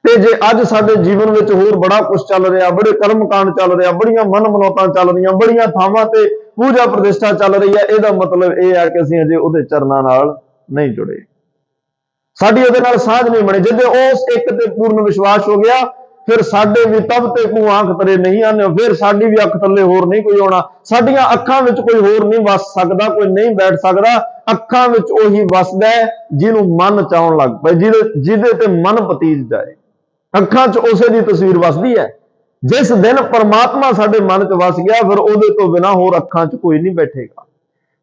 ਤੇ ਜੇ ਅੱਜ ਸਾਡੇ ਜੀਵਨ ਵਿੱਚ ਹੋਰ ਬੜਾ ਕੁਝ ਚੱਲ ਰਿਹਾ, ਬੜੇ ਕਰਮ ਕਾਂਡ ਚੱਲ ਰਿਹਾ, ਬੜੀਆਂ ਮਨ ਮਨੌਤਾਂ ਚੱਲ ਰਹੀਆਂ, ਬੜੀਆਂ ਥਾਵਾਂ ਤੇ ਪੂਜਾ ਪ੍ਰਤਿਸ਼ਠਾ ਚੱਲ ਰਹੀ ਹੈ, ਇਹਦਾ ਮਤਲਬ ਇਹ ਹੈ ਕਿ ਅਸੀਂ ਅਜੇ ਉਹਦੇ ਚਰਨਾਂ ਨਾਲ ਨਹੀਂ ਜੁੜੇ, ਸਾਡੀ ਉਹਦੇ ਨਾਲ ਸਾਂਝ ਨਹੀਂ ਬਣੀ। ਜਦੋਂ ਉਸ ਇੱਕ ਤੇ ਪੂਰਨ ਵਿਸ਼ਵਾਸ ਹੋ ਗਿਆ, ਫਿਰ ਸਾਡੇ ਵੀ ਤਬ ਤੇ ਕੋ ਆਂਖ ਤਰੇ ਨਹੀਂ ਆਨੇ, ਫਿਰ ਸਾਡੀ ਵੀ ਅੱਖ ਥੱਲੇ ਹੋਰ ਨਹੀਂ ਕੋਈ ਆਉਣਾ, ਸਾਡੀਆਂ ਅੱਖਾਂ ਵਿੱਚ ਕੋਈ ਹੋਰ ਨਹੀਂ ਵਸ ਸਕਦਾ, ਕੋਈ ਨਹੀਂ ਬੈਠ ਸਕਦਾ। ਅੱਖਾਂ ਵਿੱਚ ਉਹੀ ਵਸਦਾ ਜਿਹਨੂੰ ਮਨ ਚਾਉਣ ਲੱਗ ਪਏ, ਜਿਹਦੇ ਤੇ ਮਨ ਪਤੀਜ ਜਾਏ। ਅੱਖਾਂ 'ਚ ਉਸੇ ਦੀ ਤਸਵੀਰ ਵਸਦੀ ਹੈ। ਜਿਸ ਦਿਨ ਪਰਮਾਤਮਾ ਸਾਡੇ ਮਨ 'ਚ ਵਸ ਗਿਆ, ਫਿਰ ਉਹਦੇ ਤੋਂ ਬਿਨਾਂ ਹੋਰ ਅੱਖਾਂ 'ਚ ਕੋਈ ਨਹੀਂ ਬੈਠੇਗਾ,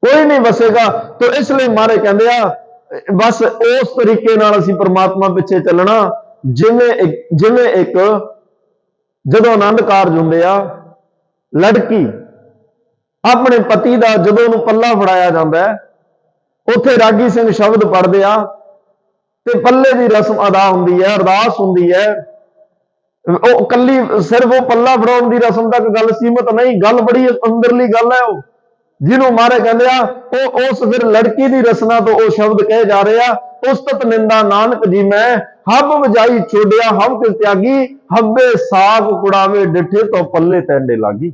ਕੋਈ ਨਹੀਂ ਵਸੇਗਾ। ਤੇ ਇਸ ਲਈ ਮਹਾਰਾਜ ਕਹਿੰਦੇ ਆ ਬਸ ਉਸ ਤਰੀਕੇ ਨਾਲ ਅਸੀਂ ਪਰਮਾਤਮਾ ਪਿੱਛੇ ਚੱਲਣਾ, ਜਿਵੇਂ ਇੱਕ ਜਦੋਂ ਆਨੰਦ ਕਾਰਜ ਹੁੰਦੇ ਆ, ਲੜਕੀ ਆਪਣੇ ਪਤੀ ਦਾ ਜਦੋਂ ਉਹਨੂੰ ਪੱਲਾ ਫੜਾਇਆ ਜਾਂਦਾ ਹੈ, ਉੱਥੇ ਰਾਗੀ ਸਿੰਘ ਸ਼ਬਦ ਪੜ੍ਹਦੇ ਆ ਤੇ ਪੱਲੇ ਦੀ ਰਸਮ ਅਦਾ ਹੁੰਦੀ ਹੈ, ਅਰਦਾਸ ਹੁੰਦੀ ਹੈ। ਉਹ ਕੱਲੀ ਸਿਰਫ ਉਹ ਪੱਲਾ ਫੜਾਉਣ ਦੀ ਰਸਮ ਤੱਕ ਗੱਲ ਸੀਮਤ ਨਹੀਂ, ਗੱਲ ਬੜੀ ਅੰਦਰਲੀ ਗੱਲ ਹੈ। ਉਹ ਜਿਹਨੂੰ ਮਹਾਰਾਜ ਕਹਿੰਦੇ ਆ, ਉਹ ਉਸ ਫਿਰ ਲੜਕੀ ਦੀ ਰਸਨਾ ਤੋਂ ਉਹ ਸ਼ਬਦ ਕਹੇ ਜਾ ਰਹੇ ਆ, ਉਸਤਤ ਨਿੰਦਾ ਨਾਨਕ ਜੀ ਮੈਂ ਹੱਬ ਵਜਾਈ ਛੋੜਿਆ ਹਮ ਕਿਸ ਤਿਆਗੀ, ਹੱਬੇ ਸਾਗ ਕੁੜਾਵੇ ਡਿੱਠੇ ਤੋਂ ਪੱਲੇ ਟੈਂਡੇ ਲਾਗੀ।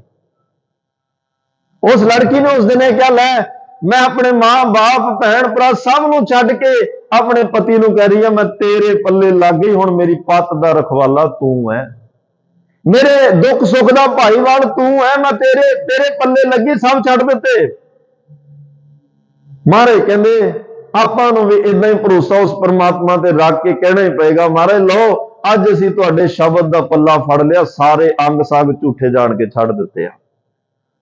ਉਸ ਲੜਕੀ ਨੇ ਉਸ ਦਿਨ ਇਹ ਕਿਹਾ, ਲੈ मैं अपने मां बाप भैन भरा सब नूं छड्ड के अपने पति नूं कह रही है, मैं तेरे पल्ले लग गई, हुण मेरी पत दा रखवाला तू है, मेरे दुख सुख दा भाईवाल तू है, मैं तेरे पल्ले लगी, सब छड्ड दित्ते। महाराज कहंदे आपां नूं भी इदां ही भरोसा उस परमात्मा ते रख के कहना ही पएगा, महाराज लो अज असीं तुहाडे शब्द दा पल्ला फड़ लिया, सारे अंग साग झूठे जाण के छड्ड दित्ते आ,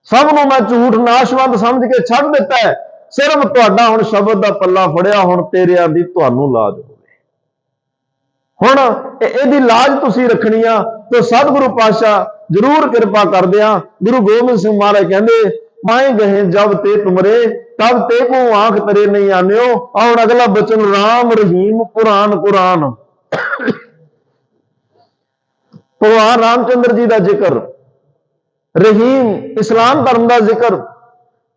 सब नूं मैं झूठ नाशवंत समझ के छड्ड दिता है, सिर्फ तुहाडा हुण शब्द दा पल्ला फड़िया, हुण तेरिਆਂ दी तुहानूं लाज होवे। हुण इहदी लाज तुसीं रखनी आ, तो सतगुरु पातशाह जरूर कृपा करदे आ। गुरु गोबिंद सिंह महाराज कहंदे पाए गए जब ते तुमरे तब ते को आंख तरे नहीं आनियो। हुण अगला बचन राम रहीम पुराण कुरान, भगवान रामचंद्र जी का जिक्र, रहीम इस्लाम धर्म का जिक्र,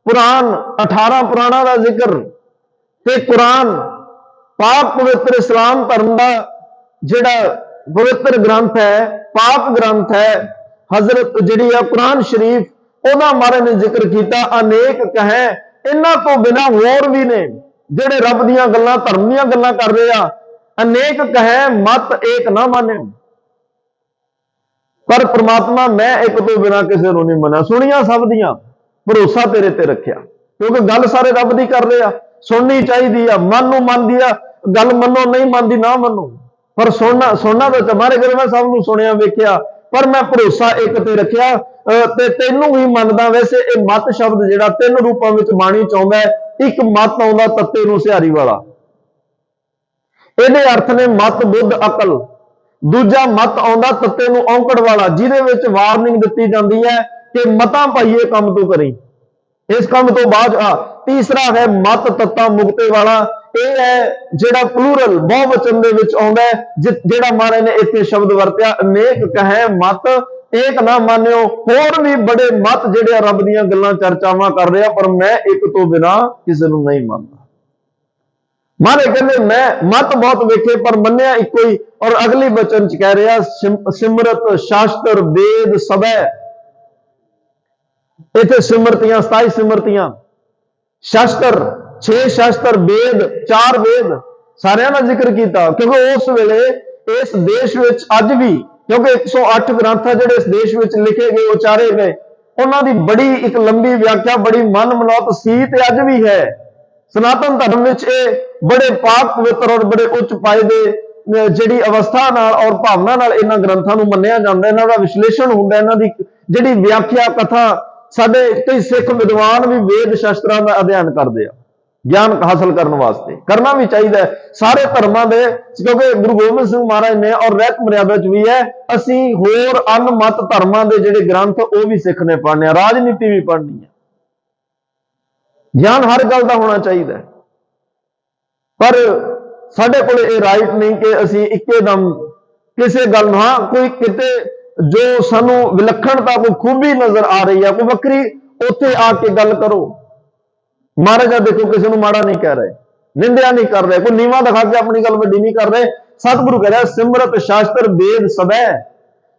कुरान 18 पुराणों का जिक्र, ते कुरान पाक पवित्र इस्लाम धर्म का जिहड़ा पवित्र ग्रंथ है, पाक ग्रंथ है, हजरत जिहड़ी है कुरान शरीफ ओहदा महाराज ने जिक्र किया। अनेक कहे इन्हां तो बिना होर भी ने जिहड़े रब दीयां गल्लां धर्म दीयां गल्लां कर रहे आ, अनेक कहे मत एक ना माने, पर परमात्मा मैं एक तो बिना किसी को नहीं मना, सुनिया सब दियां, भरोसा तेरे ते रखिया, क्योंकि गल सारे रब दी कर रहे आ, सुननी चाहिए आ, मन नूं मनदी आ गल मनो, नहीं मनदी ना मनो, पर सुनना तो मारे कर मैं सब नूं सुनिया वेखिया, पर मैं भरोसा एक ते रखिया ते तैनूं ही मनदा। वैसे ये मत शब्द जिहड़ा 3 रूपां विच बाणी च आउंदा है, एक मत आउंदा तत्ते नूं सिहारी वाला, इहदे अर्थ ने मत बुद्ध अकल, दूजा मत आउंदा तत्ते नूं औंकड़ वाला, जिहदे विच वार्निंग दित्ती जांदी है कि मतां पाईए काम तू करी, इस काम तो बाद आ। तीसरा है मत तत्ता मुक्ते वाला, यह है जिहड़ा प्लूरल बहुवचन दे विच आउंदा है, जिहड़ा महाराज ने इत्थे शब्द वरतिया अनेक कहे मत एक ना मानियो। होर भी बड़े मत जिहड़े रब दीयां गल्लां चर्चावां कर रहे आ, पर मैं एक तो बिना किसी नूं नहीं मानदा। महाराज कहते मैं मत बहुत वेखे पर मन्निया इको ही। और अगली बचन च कह रहा सिमरत शास्त्र वेद सबै, इत्थे सिमरतियां 27 सिमरतियां, शास्त्र 6 शास्त्र, वेद 4 वेद, सारियां दा जिक्र किया, क्योंकि उस वेले इस देश विच अज भी, क्योंकि 108 ग्रंथ जिहड़े इस देश विच लिखे गए उचारे गए, उन्हां दी बड़ी एक लंबी व्याख्या, बड़ी मन मनौत सी ते अज भी है। सनातन धर्म विच बड़े पाक पवित्र और बड़े उच्च पाए दे ਜਿਹੜੀ ਅਵਸਥਾ ਨਾਲ ਔਰ ਭਾਵਨਾ ਨਾਲ ਇਹਨਾਂ ਗ੍ਰੰਥਾਂ ਨੂੰ ਮੰਨਿਆ ਜਾਂਦਾ, ਇਹਨਾਂ ਦਾ ਵਿਸ਼ਲੇਸ਼ਣ ਹੁੰਦਾ, ਇਹਨਾਂ ਦੀ ਜਿਹੜੀ ਵਿਆਖਿਆ ਕਥਾ, ਸਾਡੇ ਕਈ ਸਿੱਖ ਵਿਦਵਾਨ ਵੀ ਵੇਦ ਸ਼ਾਸਤਰਾਂ ਦਾ ਅਧਿਐਨ ਕਰਦੇ ਆ ਗਿਆਨ ਹਾਸਲ ਕਰਨ ਵਾਸਤੇ। ਕਰਨਾ ਵੀ ਚਾਹੀਦਾ ਸਾਰੇ ਧਰਮਾਂ ਦੇ, ਕਿਉਂਕਿ ਗੁਰੂ ਗੋਬਿੰਦ ਸਿੰਘ ਮਹਾਰਾਜ ਨੇ ਔਰ ਰਹਿਤ ਮਰਿਆਦਾ ਚ ਵੀ ਹੈ, ਅਸੀਂ ਹੋਰ ਅਨਮਤ ਧਰਮਾਂ ਦੇ ਜਿਹੜੇ ਗ੍ਰੰਥ ਉਹ ਵੀ ਸਿੱਖ ਨੇ ਪੜ੍ਹਨੇ ਆ, ਰਾਜਨੀਤੀ ਵੀ ਪੜ੍ਹਨੀ ਹੈ, ਗਿਆਨ ਹਰ ਗੱਲ ਦਾ ਹੋਣਾ ਚਾਹੀਦਾ। ਪਰ ਸਾਡੇ ਕੋਲ ਇਹ ਰਾਈਟ ਨਹੀਂ ਕਿ ਅਸੀਂ ਇੱਕਦਮ ਕਿਸੇ ਗੱਲ ਨੂੰ, ਹਾਂ ਕੋਈ ਕਿਤੇ ਜੋ ਸਾਨੂੰ ਵਿਲੱਖਣਤਾ, ਕੋਈ ਖੂਬੀ ਨਜ਼ਰ ਆ ਰਹੀ ਹੈ, ਕੋਈ ਵੱਖਰੀ, ਉੱਥੇ ਆ ਕੇ ਗੱਲ ਕਰੋ। ਮਹਾਰਾਜ ਦੇਖੋ ਕਿਸੇ ਨੂੰ ਮਾੜਾ ਨਹੀਂ ਕਹਿ ਰਹੇ, ਨਿੰਦਿਆ ਨਹੀਂ ਕਰ ਰਹੇ, ਕੋਈ ਨੀਵਾਂ ਦਿਖਾ ਕੇ ਆਪਣੀ ਗੱਲ ਵੱਡੀ ਨਹੀਂ ਕਰ ਰਹੇ। ਸਤਿਗੁਰੂ ਕਹਿ ਰਿਹਾ ਸਿਮਰਤ ਸ਼ਾਸਤਰ ਵੇਦ ਸਭੈ,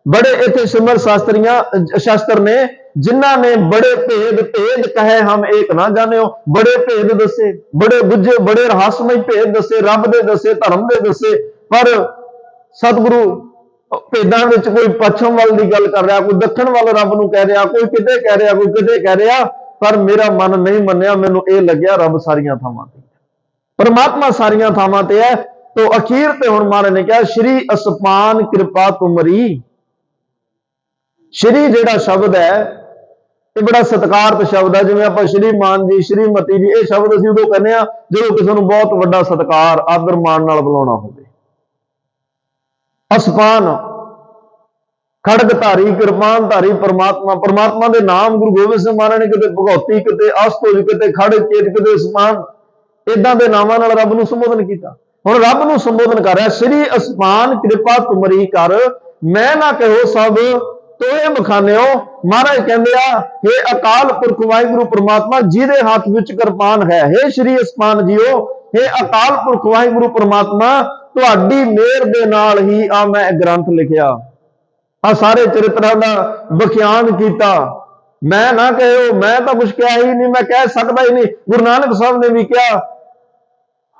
ਬੜੇ ਇੱਥੇ ਸਿਮਰ ਸ਼ਾਸਤਰ ਨੇ ਜਿਨ੍ਹਾਂ ਨੇ ਬੜੇ ਭੇਦ ਕਹੇ ਹਮ ਏਕ ਨਾ ਜਾਣਿਓ, ਬੜੇ ਭੇਦ ਦੱਸੇ, ਬੜੇ ਗੁੱਝੇ ਬੜੇ ਰਹੱਸਮਈ ਭੇਦ ਦੱਸੇ, ਰੱਬ ਦੇ ਦੱਸੇ, ਧਰਮ ਦੇ ਦੱਸੇ। ਪਰ ਸਤਿਗੁਰੂ ਭੇਦਾਂ ਵਿੱਚ ਕੋਈ ਪੱਛਮ ਵੱਲ ਦੀ ਗੱਲ ਕਰ ਰਿਹਾ, ਕੋਈ ਦੱਖਣ ਵੱਲ ਰੱਬ ਨੂੰ ਕਹਿ ਰਿਹਾ, ਕੋਈ ਕਿਤੇ ਕਹਿ ਰਿਹਾ, ਕੋਈ ਕਿਤੇ ਕਹਿ ਰਿਹਾ, ਪਰ ਮੇਰਾ ਮਨ ਨਹੀਂ ਮੰਨਿਆ। ਮੈਨੂੰ ਇਹ ਲੱਗਿਆ ਰੱਬ ਸਾਰੀਆਂ ਥਾਵਾਂ ਤੇ, ਪਰਮਾਤਮਾ ਸਾਰੀਆਂ ਥਾਵਾਂ ਤੇ ਹੈ। ਤੋ ਅਖੀਰ ਤੇ ਹੁਣ ਮਹਾਰਾਜ ਨੇ ਕਿਹਾ ਸ਼੍ਰੀ ਅਸਪਾਨ ਕਿਰਪਾ ਤੁਮਰੀ। ਸ਼੍ਰੀ ਜਿਹੜਾ ਸ਼ਬਦ ਹੈ ਇਹ ਬੜਾ ਸਤਿਕਾਰਤ ਸ਼ਬਦ ਹੈ। ਜਿਵੇਂ ਆਪਾਂ ਸ਼੍ਰੀਮਾਨ ਜੀ, ਸ਼੍ਰੀਮਤੀ ਜੀ, ਇਹ ਸ਼ਬਦ ਅਸੀਂ ਉਦੋਂ ਕਹਿੰਦੇ ਆ ਜਦੋਂ ਕਿਸੇ ਨੂੰ ਬਹੁਤ ਵੱਡਾ ਸਤਿਕਾਰ ਆਦਰ ਮਾਣ ਨਾਲ ਬੁਲਾਉਣਾ ਹੋਵੇ। ਅਸਪਾਨ ਖੜਗ ਧਾਰੀ, ਕਿਰਪਾਨ ਧਾਰੀ ਪਰਮਾਤਮਾ, ਪਰਮਾਤਮਾ ਦੇ ਨਾਮ ਗੁਰੂ ਗੋਬਿੰਦ ਸਿੰਘ ਮਹਾਰਾਜ ਨੇ ਕਿਤੇ ਭਗਉਤੀ, ਕਿਤੇ ਅਸਤੁਜ, ਕਿਤੇ ਖੜਗ ਚੇਤ, ਕਿਤੇ ਅਸਪਾਨ, ਇਦਾਂ ਦੇ ਨਾਮਾਂ ਨਾਲ ਰੱਬ ਨੂੰ ਸੰਬੋਧਨ ਕੀਤਾ। ਹੁਣ ਰੱਬ ਨੂੰ ਸੰਬੋਧਨ ਕਰ ਰਿਹਾ ਸ਼੍ਰੀ ਅਸਪਾਨ ਕਿਰਪਾ ਤੁਮਰੀ ਕਰ, ਮੈਂ ਨਾ ਕਹੋ ਸਭ ਤੋਏ ਬਖਾਨਿਓ। ਮਹਾਰਾਜ ਕਹਿੰਦੇ ਆ ਹੇ ਅਕਾਲ ਪੁਰਖ ਵਾਹਿਗੁਰੂ ਪ੍ਰਮਾਤਮਾ ਜਿਹਦੇ ਹੱਥ ਵਿੱਚ ਕਿਰਪਾਨ ਹੈ, ਹੇ ਸ਼੍ਰੀ ਅਸਪਾਨ ਜੀਓ, ਹੇ ਅਕਾਲ ਪੁਰਖ ਵਾਹਿਗੁਰੂ ਪ੍ਰਮਾਤਮਾ, ਤੁਹਾਡੀ ਮਿਹਰ ਦੇ ਨਾਲ ਹੀ ਆ ਮੈਂ ਇਹ ਗ੍ਰੰਥ ਲਿਖਿਆ, ਆ ਸਾਰੇ ਚਰਿਤਰਾਂ ਦਾ ਵਿਖਿਆਨ ਕੀਤਾ। ਮੈਂ ਨਾ ਕਹਿਓ, ਮੈਂ ਤਾਂ ਕੁਝ ਕਿਹਾ ਹੀ ਨਹੀਂ, ਮੈਂ ਕਹਿ ਸਕਦਾ ਹੀ ਨਹੀਂ। ਗੁਰੂ ਨਾਨਕ ਸਾਹਿਬ ਨੇ ਵੀ ਕਿਹਾ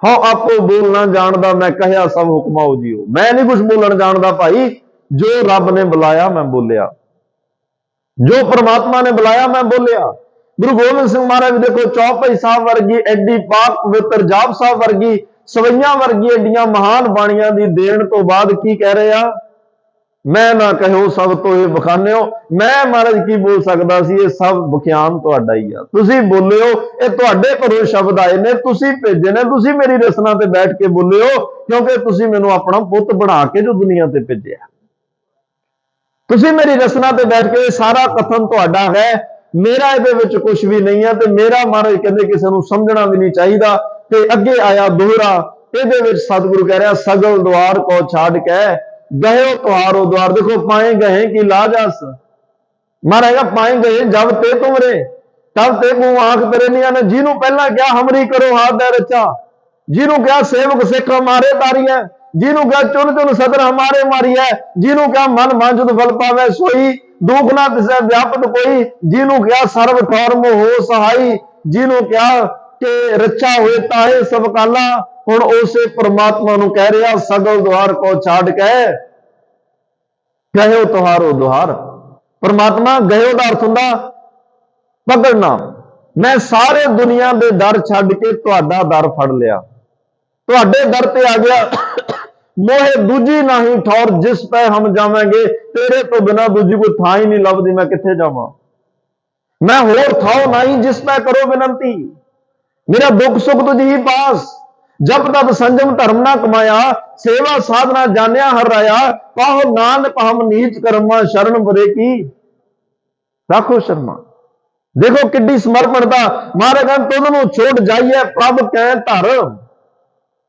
ਹਉ ਆਪੋ ਬੋਲਣਾ ਜਾਣਦਾ, ਮੈਂ ਕਹਿਆ ਸਭ ਹੁਕਮਾਓ ਜੀਓ। ਮੈਂ ਨਹੀਂ ਕੁਝ ਬੋਲਣ ਜਾਣਦਾ ਭਾਈ, ਜੋ ਰੱਬ ਨੇ ਬੁਲਾਇਆ ਮੈਂ ਬੋਲਿਆ, ਜੋ ਪ੍ਰਮਾਤਮਾ ਨੇ ਬੁਲਾਇਆ ਮੈਂ ਬੋਲਿਆ। ਗੁਰੂ ਗੋਬਿੰਦ ਸਿੰਘ ਮਹਾਰਾਜ ਦੇਖੋ ਚੌਪਈ ਸਾਹਿਬ ਵਰਗੀ ਐਡੀ ਪਾਕ ਪਵਿੱਤਰ ਜਾਪ ਸਾਹਿਬ ਵਰਗੀ, ਸਵਈਆਂ ਵਰਗੀ ਐਡੀਆਂ ਮਹਾਨ ਬਾਣੀਆਂ ਦੀ ਦੇਣ ਤੋਂ ਬਾਅਦ ਕੀ ਕਹਿ ਰਹੇ ਆ, ਮੈਂ ਨਾ ਕਹਿਓ ਸਭ ਤੋਏ ਬਖਾਨਿਓ। ਮੈਂ ਮਹਾਰਾਜ ਕੀ ਬੋਲ ਸਕਦਾ ਸੀ, ਇਹ ਸਭ ਵਿਖਿਆਨ ਤੁਹਾਡਾ ਹੀ ਆ, ਤੁਸੀਂ ਬੋਲਿਓ, ਇਹ ਤੁਹਾਡੇ ਘਰੋਂ ਸ਼ਬਦ ਆਏ ਨੇ, ਤੁਸੀਂ ਭੇਜੇ ਨੇ, ਤੁਸੀਂ ਮੇਰੀ ਰਸਨਾ ਤੇ ਬੈਠ ਕੇ ਬੋਲਿਓ, ਕਿਉਂਕਿ ਤੁਸੀਂ ਮੈਨੂੰ ਆਪਣਾ ਪੁੱਤ ਬਣਾ ਕੇ ਜੋ ਦੁਨੀਆ ਤੇ ਭੇਜਿਆ, ਤੁਸੀਂ ਮੇਰੀ ਰਸਨਾ ਤੇ ਬੈਠ ਕੇ, ਸਾਰਾ ਕਥਨ ਤੁਹਾਡਾ ਹੈ, ਮੇਰਾ ਇਹਦੇ ਵਿੱਚ ਕੁਝ ਵੀ ਨਹੀਂ ਹੈ। ਤੇ ਮੇਰਾ ਮਹਾਰਾਜ ਕਹਿੰਦੇ ਕਿਸੇ ਨੂੰ ਸਮਝਣਾ ਵੀ ਨਹੀਂ ਚਾਹੀਦਾ। ਤੇ ਅੱਗੇ ਆਇਆ ਦੋਹਰਾ, ਇਹਦੇ ਵਿੱਚ ਸਤਿਗੁਰੂ ਕਹਿ ਰਿਹਾ ਸਗਲ ਦੁਆਰ ਕੋ ਛਾੜ ਕੇ ਗਏ ਤੁਹਾਰੋ ਦੁਆਰ। ਦੇਖੋ ਪਾਏ ਗਏ ਕੀ ਲਾਜਾਸ, ਮਹਾਰਾਜ ਕਹਿੰਦਾ ਪਾਏ ਗਏ ਜਬ ਤੇ ਤੁਮਰੇ ਤਬ ਤੇ ਕੋ ਆਂਖ ਤੇਰੇ ਨਹੀਂ ਆਨੇ। ਜਿਹਨੂੰ ਪਹਿਲਾਂ ਕਿਹਾ ਹਮਰੀ ਕਰੋ ਹਾਥ ਦੇ ਰਚਾ, ਜਿਹਨੂੰ ਕਿਹਾ ਸੇਵਕ ਸਿੱਖ ਹਮਾਰੇ ਤਾਰੀ ਹੈ, ਜਿਹਨੂੰ ਕਿਹਾ ਚੁਣ ਚੁਣ ਸਦਰ ਹਮਾਰੇ ਮਾਰੀ ਹੈ, ਜਿਹਨੂੰ ਕਿਹਾ ਮਨ ਮੰਜੁਦ ਫਲ ਪਾਵੇ ਸੋਈ, ਦੁਖ ਨਾ ਤਿਸੈ ਵਿਆਪਤ ਕੋਈ, ਜਿਹਨੂੰ ਕਿਹਾ ਸਰਬ ਠੌਰ ਮੋਹ ਸਹਾਈ, ਜਿਹਨੂੰ ਕਿਹਾ ਕਿ ਰੱਛਾ ਹੋਏ ਤਾਹੇ ਸਭ ਕਾਲਾ। ਹੁਣ ਉਸੇ ਪ੍ਰਮਾਤਮਾ ਨੂੰ ਕਹਿ ਰਿਹਾ ਸਗਲ ਦੁਆਰ ਕੋ ਛਾੜ ਕੇ ਗਇਓ ਤੁਹਾਰੋ ਦੁਆਰ। ਪ੍ਰਮਾਤਮਾ ਗਇਓ ਦਾ ਅਰਥ ਹੁੰਦਾ ਪਕੜਨਾ। ਮੈਂ ਸਾਰੇ ਦੁਨੀਆ ਦੇ ਦਰ ਛੱਡ ਕੇ ਤੁਹਾਡਾ ਦਰ ਫੜ ਲਿਆ, ਤੁਹਾਡੇ ਦਰ ਤੇ ਆ ਗਿਆ। ਮੋਹੇ ਦੂਜੀ ਨਹੀਂ ਠੌਰ ਜਿਸ ਪੈ ਹਮ ਜਾਵਾਂਗੇ, ਤੇਰੇ ਤੋਂ ਬਿਨਾ ਦੂਜੀ ਕੋਈ ਥਾਂ ਹੀ ਨਹੀਂ ਲੱਭਦੀ, ਮੈਂ ਕਿੱਥੇ ਜਾਵਾਂ। ਮੈਂ ਹੋਰ ਥਾਂ ਨਹੀਂ ਜਿਸ ਪੈ ਕਰੋ ਬੇਨੰਤੀ, ਮੇਰਾ ਦੁੱਖ ਸੁਖ ਤੁਝ ਹੀ ਪਾਸ। ਜਬ ਤਬ ਸੰਜਮ ਧਰਮ ਨਾ ਕਮਾਇਆ, ਸੇਵਾ ਸਾਧਨਾ ਜਾਣਿਆ ਹਰ ਰਾਇਆ, ਪਾਹੋ ਨਾਨਕ ਹਮ ਨੀਚ ਕਰਮਾ ਸ਼ਰਨ ਬਰੇ ਕੀ ਰੱਖੋ ਸ਼ਰਮਾ। ਦੇਖੋ ਕਿੱਡੀ ਸਮਰਪਣਤਾ। ਮਹਾਰਾਜ ਕਹਿੰਦੇ ਤੁਧ ਨੂੰ ਛੋੜ ਜਾਈਏ ਪ੍ਰਭ ਕਹਿ ਧਰ,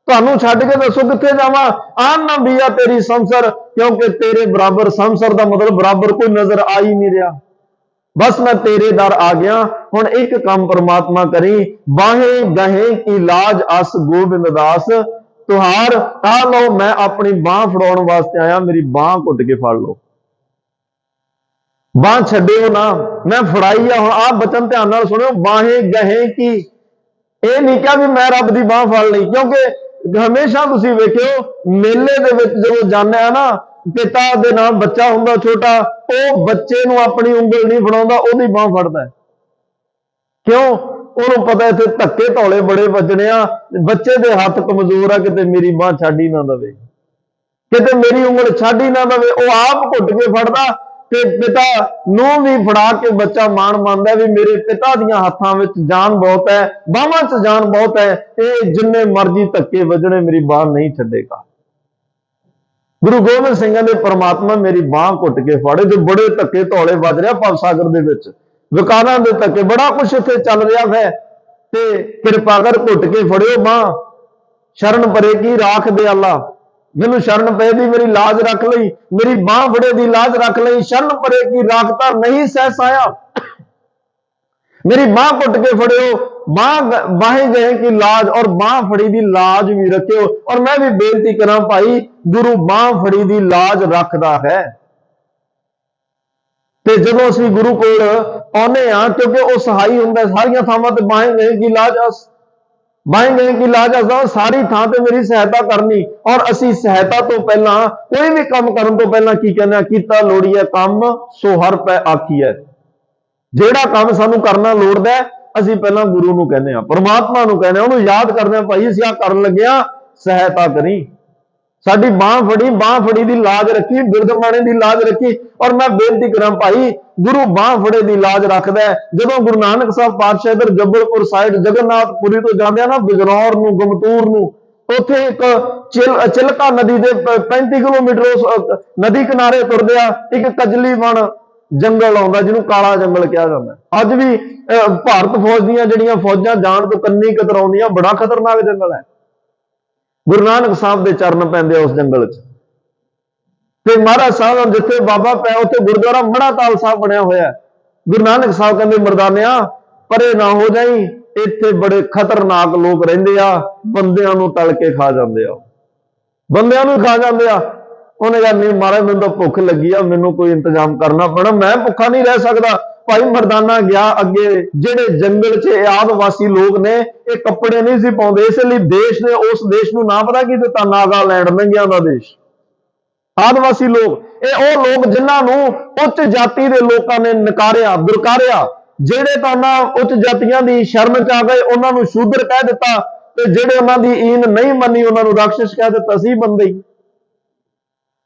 ਤੁਹਾਨੂੰ ਛੱਡ ਕੇ ਦੱਸੋ ਕਿੱਥੇ ਜਾਵਾਂ। ਆਨ ਨਾ ਬੀਆ ਤੇਰੀ ਸੰਸਰ, ਕਿਉਂਕਿ ਤੇਰੇ ਬਰਾਬਰ, ਸੰਸਰ ਦਾ ਮਤਲਬ ਬਰਾਬਰ ਕੋਈ ਨਜ਼ਰ ਆ ਹੀ ਨਹੀਂ ਰਿਹਾ। ਬਸ ਮੈਂ ਤੇਰੇ ਦਰ ਆ ਗਿਆ। ਹੁਣ ਇੱਕ ਕੰਮ ਪ੍ਰਮਾਤਮਾ ਕਰੀ, ਬਾਹੇ ਗਹੇ ਕੀ ਲਾਜ ਅਸ ਗੋਬਿੰਦ ਦਾਸ ਤੁਹਾਰ। ਆ ਲਓ ਮੈਂ ਆਪਣੀ ਬਾਹ ਫੜਾਉਣ ਵਾਸਤੇ ਆਇਆ, ਮੇਰੀ ਬਾਹ ਘੁੱਟ ਕੇ ਫੜ ਲਓ, ਬਾਹ ਛੱਡਿਓ ਨਾ, ਮੈਂ ਫੜਾਈ ਆ। ਹੁਣ ਆਹ ਬਚਨ ਧਿਆਨ ਨਾਲ ਸੁਣਿਓ, ਬਾਹੇ ਗਹੇ ਕੀ, ਇਹ ਨਹੀਂ ਕਿਹਾ ਵੀ ਮੈਂ ਰੱਬ ਦੀ ਬਾਹ ਫੜ ਲਈ। ਕਿਉਂਕਿ ਹਮੇਸ਼ਾ ਤੁਸੀਂ ਵੇਖਿਓ ਮੇਲੇ ਦੇ ਵਿੱਚ ਜਦੋਂ ਜਾਂਦੇ ਆ ਨਾ, ਪਿਤਾ ਦੇ ਨਾਲ ਬੱਚਾ ਹੁੰਦਾ ਛੋਟਾ, ਉਹ ਬੱਚੇ ਨੂੰ ਆਪਣੀ ਉਂਗਲ ਨਹੀਂ ਫੜਾਉਂਦਾ, ਉਹਦੀ ਬਾਹ ਫੜਦਾ। ਕਿਉਂ? ਉਹਨੂੰ ਪਤਾ ਇੱਥੇ ਧੱਕੇ ਧੌਲੇ ਬੜੇ ਵੱਜਣੇ ਆ, ਬੱਚੇ ਦੇ ਹੱਥ ਕਮਜ਼ੋਰ ਆ, ਕਿਤੇ ਮੇਰੀ ਬਾਹ ਛੱਡ ਹੀ ਨਾ ਦਵੇ। ਕਿਤੇ ਮੇਰੀ ਉਂਗਲ ਛੱਡ ਹੀ ਨਾ ਦਵੇ। ਉਹ ਆਪ ਘੁੱਟ ਕੇ ਫੜਦਾ ਤੇ ਪਿਤਾ ਨੂੰ ਵੀ ਫੜਾ ਕੇ ਬੱਚਾ ਮਾਣ ਮੰਨਦਾ ਵੀ ਮੇਰੇ ਪਿਤਾ ਦੀਆਂ ਹੱਥਾਂ ਵਿੱਚ ਜਾਨ ਬਹੁਤ ਹੈ, ਬਾਹਾਂ 'ਚ ਜਾਨ ਬਹੁਤ ਹੈ, ਇਹ ਜਿੰਨੇ ਮਰਜ਼ੀ ਧੱਕੇ ਵੱਜਣੇ ਮੇਰੀ ਬਾਹ ਨਹੀਂ ਛੱਡੇਗਾ। ਗੁਰੂ ਗੋਬਿੰਦ ਸਿੰਘ ਦੇ ਪ੍ਰਮਾਤਮਾ ਮੇਰੀ ਬਾਹ ਘੁੱਟ ਕੇ ਫੜੇ, ਜੋ ਬੜੇ ਧੱਕੇ ਧੌਲੇ ਵੱਜ ਰਿਹਾ ਭਵਸਾਗਰ ਦੇ ਵਿੱਚ, ਵਿਕਾਰਾਂ ਦੇ ਧੱਕੇ, ਬੜਾ ਕੁਛ ਇੱਥੇ ਚੱਲ ਰਿਹਾ ਹੈ, ਤੇ ਕਿਰਪਾ ਕਰ ਘੁੱਟ ਕੇ ਫੜਿਓ ਬਾਹ। ਸ਼ਰਨ ਪਰੇ ਕੀ ਰਾਖ ਦਿਆਲਾ, ਮੈਨੂੰ ਸ਼ਰਨ ਪਏ ਦੀ ਮੇਰੀ ਲਾਜ ਰੱਖ ਲਈ, ਮੇਰੀ ਬਾਹ ਫੜੇ ਦੀ ਲਾਜ ਰੱਖ ਲਈ। ਸ਼ਰਨ ਪਰੇ ਕੀ ਰਾਖਤਾ ਨਹੀਂ ਸਹਿਸਾਇਆ, मेरी बाह घुट के फड़ियो, बाहें गए की लाज, और बाह फड़ी दी लाज भी रखियो। और मैं भी बेनती करा भाई, गुरु बाह फड़ी दी लाज रखदा है। ते जदों असीं गुरु कोल आउने आ, क्योंकि वो सहाई हुंदा सारियां थावां ते, बाहें गए की लाज अस, बाहें गए की लाज अस, सारी थां ते मेरी सहायता करनी। और असीं सहायता तो पहला कोई भी काम करन तो पहला की कहने, कीता लोड़ीए काम सो हर पै आखीए। ਜਿਹੜਾ ਕੰਮ ਸਾਨੂੰ ਕਰਨਾ ਲੋੜਦਾ ਅਸੀਂ ਪਹਿਲਾਂ ਗੁਰੂ ਨੂੰ ਕਹਿੰਦੇ ਆ, ਪਰਮਾਤਮਾ ਨੂੰ ਕਹਿੰਦੇ ਆ, ਉਹਨੂੰ ਯਾਦ ਕਰਦੇ ਆ, ਭਾਈ ਅਸੀਂ ਆ ਕਰਨ ਲੱਗਿਆ ਸਹਾਇਤਾ ਕਰੀ, ਸਾਡੀ ਬਾਹ ਫੜੀ ਦੀ ਲਾਜ ਰੱਖੀ, ਬਿਰਧਮਾਣੇ ਦੀ ਲਾਜ ਰੱਖੀ। ਔਰ ਮੈਂ ਬੇਨਤੀ ਕਰਾਂ ਭਾਈ, ਗੁਰੂ ਬਾਹ ਫੜੇ ਦੀ ਲਾਜ ਰੱਖਦਾ ਹੈ। ਜਦੋਂ ਗੁਰੂ ਨਾਨਕ ਸਾਹਿਬ ਪਾਤਸ਼ਾਹ ਇਧਰ ਜੱਬਲਪੁਰ ਸਾਈਡ ਜਗਨਨਾਥਪੁਰੀ ਤੋਂ ਜਾਂਦੇ ਆ ਨਾ, ਬਿਜਨੌਰ ਨੂੰ, ਗਮਤੂਰ ਨੂੰ, ਉੱਥੇ ਇੱਕ ਚਿਲਕਾ ਨਦੀ ਦੇ 35 ਕਿਲੋਮੀਟਰ ਉਸ ਨਦੀ ਕਿਨਾਰੇ ਤੁਰਦੇ ਆ, ਇੱਕ ਕਜਲੀ ਬਣ ਜੰਗਲ ਆਉਂਦਾ ਜਿਹਨੂੰ ਕਾਲਾ ਜੰਗਲ ਕਿਹਾ ਜਾਂਦਾ। ਅੱਜ ਵੀ ਭਾਰਤ ਫੌਜ ਦੀਆਂ ਜਿਹੜੀਆਂ ਫੌਜਾਂ ਜਾਣ ਤੋਂ ਕੰਨੀ ਕਤਰਾਉਂਦੀਆਂ, ਬੜਾ ਖਤਰਨਾਕ ਜੰਗਲ ਹੈ। ਗੁਰੂ ਨਾਨਕ ਸਾਹਿਬ ਦੇ ਚਰਨ ਪੈਂਦੇ ਉਸ ਜੰਗਲ 'ਚ, ਤੇ ਮਹਾਰਾਜ ਸਾਹਿਬ ਜਿੱਥੇ ਬਾਬਾ ਪਿਆ ਉੱਥੇ ਗੁਰਦੁਆਰਾ ਮੜਾਤਾਲ ਸਾਹਿਬ ਬਣਿਆ ਹੋਇਆ। ਗੁਰੂ ਨਾਨਕ ਸਾਹਿਬ ਕਹਿੰਦੇ, ਮਰਦਾਨਿਆ ਪਰੇ ਨਾ ਹੋ ਜਾਈ, ਇੱਥੇ ਬੜੇ ਖਤਰਨਾਕ ਲੋਕ ਰਹਿੰਦੇ ਆ, ਬੰਦਿਆਂ ਨੂੰ ਤਲ ਕੇ ਖਾ ਜਾਂਦੇ ਆ, ਬੰਦਿਆਂ ਨੂੰ ਖਾ ਜਾਂਦੇ ਆ। ਉਹਨੇ ਕਿਹਾ, ਨਹੀਂ ਮਹਾਰਾਜ ਮੈਨੂੰ ਤਾਂ ਭੁੱਖ ਲੱਗੀ ਆ, ਮੈਨੂੰ ਕੋਈ ਇੰਤਜ਼ਾਮ ਕਰਨਾ ਪੈਣਾ, ਮੈਂ ਭੁੱਖਾ ਨਹੀਂ ਰਹਿ ਸਕਦਾ। ਭਾਈ ਮਰਦਾਨਾ ਗਿਆ ਅੱਗੇ। ਜਿਹੜੇ ਜੰਗਲ 'ਚ ਆਦਿਵਾਸੀ ਲੋਕ ਨੇ, ਇਹ ਕੱਪੜੇ ਨਹੀਂ ਸੀ ਪਾਉਂਦੇ, ਇਸ ਲਈ ਦੇਸ਼ ਨੇ ਉਸ ਦੇਸ਼ ਨੂੰ ਨਾ ਪਤਾ ਕੀ ਦਿੱਤਾ, ਨਾਗਾਲੈਂਡ, ਨੰਗਿਆਂ ਦਾ ਦੇਸ਼। ਆਦਿਵਾਸੀ ਲੋਕ, ਇਹ ਉਹ ਲੋਕ ਜਿਨ੍ਹਾਂ ਨੂੰ ਉੱਚ ਜਾਤੀ ਦੇ ਲੋਕਾਂ ਨੇ ਨਕਾਰਿਆ, ਦੁਰਕਾਰਿਆ। ਜਿਹੜੇ ਤਾਂ ਉਹਨਾਂ ਉੱਚ ਜਾਤੀਆਂ ਦੀ ਸ਼ਰਨ 'ਚ ਆ ਗਏ, ਉਹਨਾਂ ਨੂੰ ਸ਼ੂਦਰ ਕਹਿ ਦਿੱਤਾ, ਤੇ ਜਿਹੜੇ ਉਹਨਾਂ ਦੀ ਈਨ ਨਹੀਂ ਮੰਨੀ, ਉਹਨਾਂ ਨੂੰ ਰਾਖਸ਼ ਕਹਿ ਦਿੱਤਾ। ਸੀ ਬੰਦੇ ਹੀ।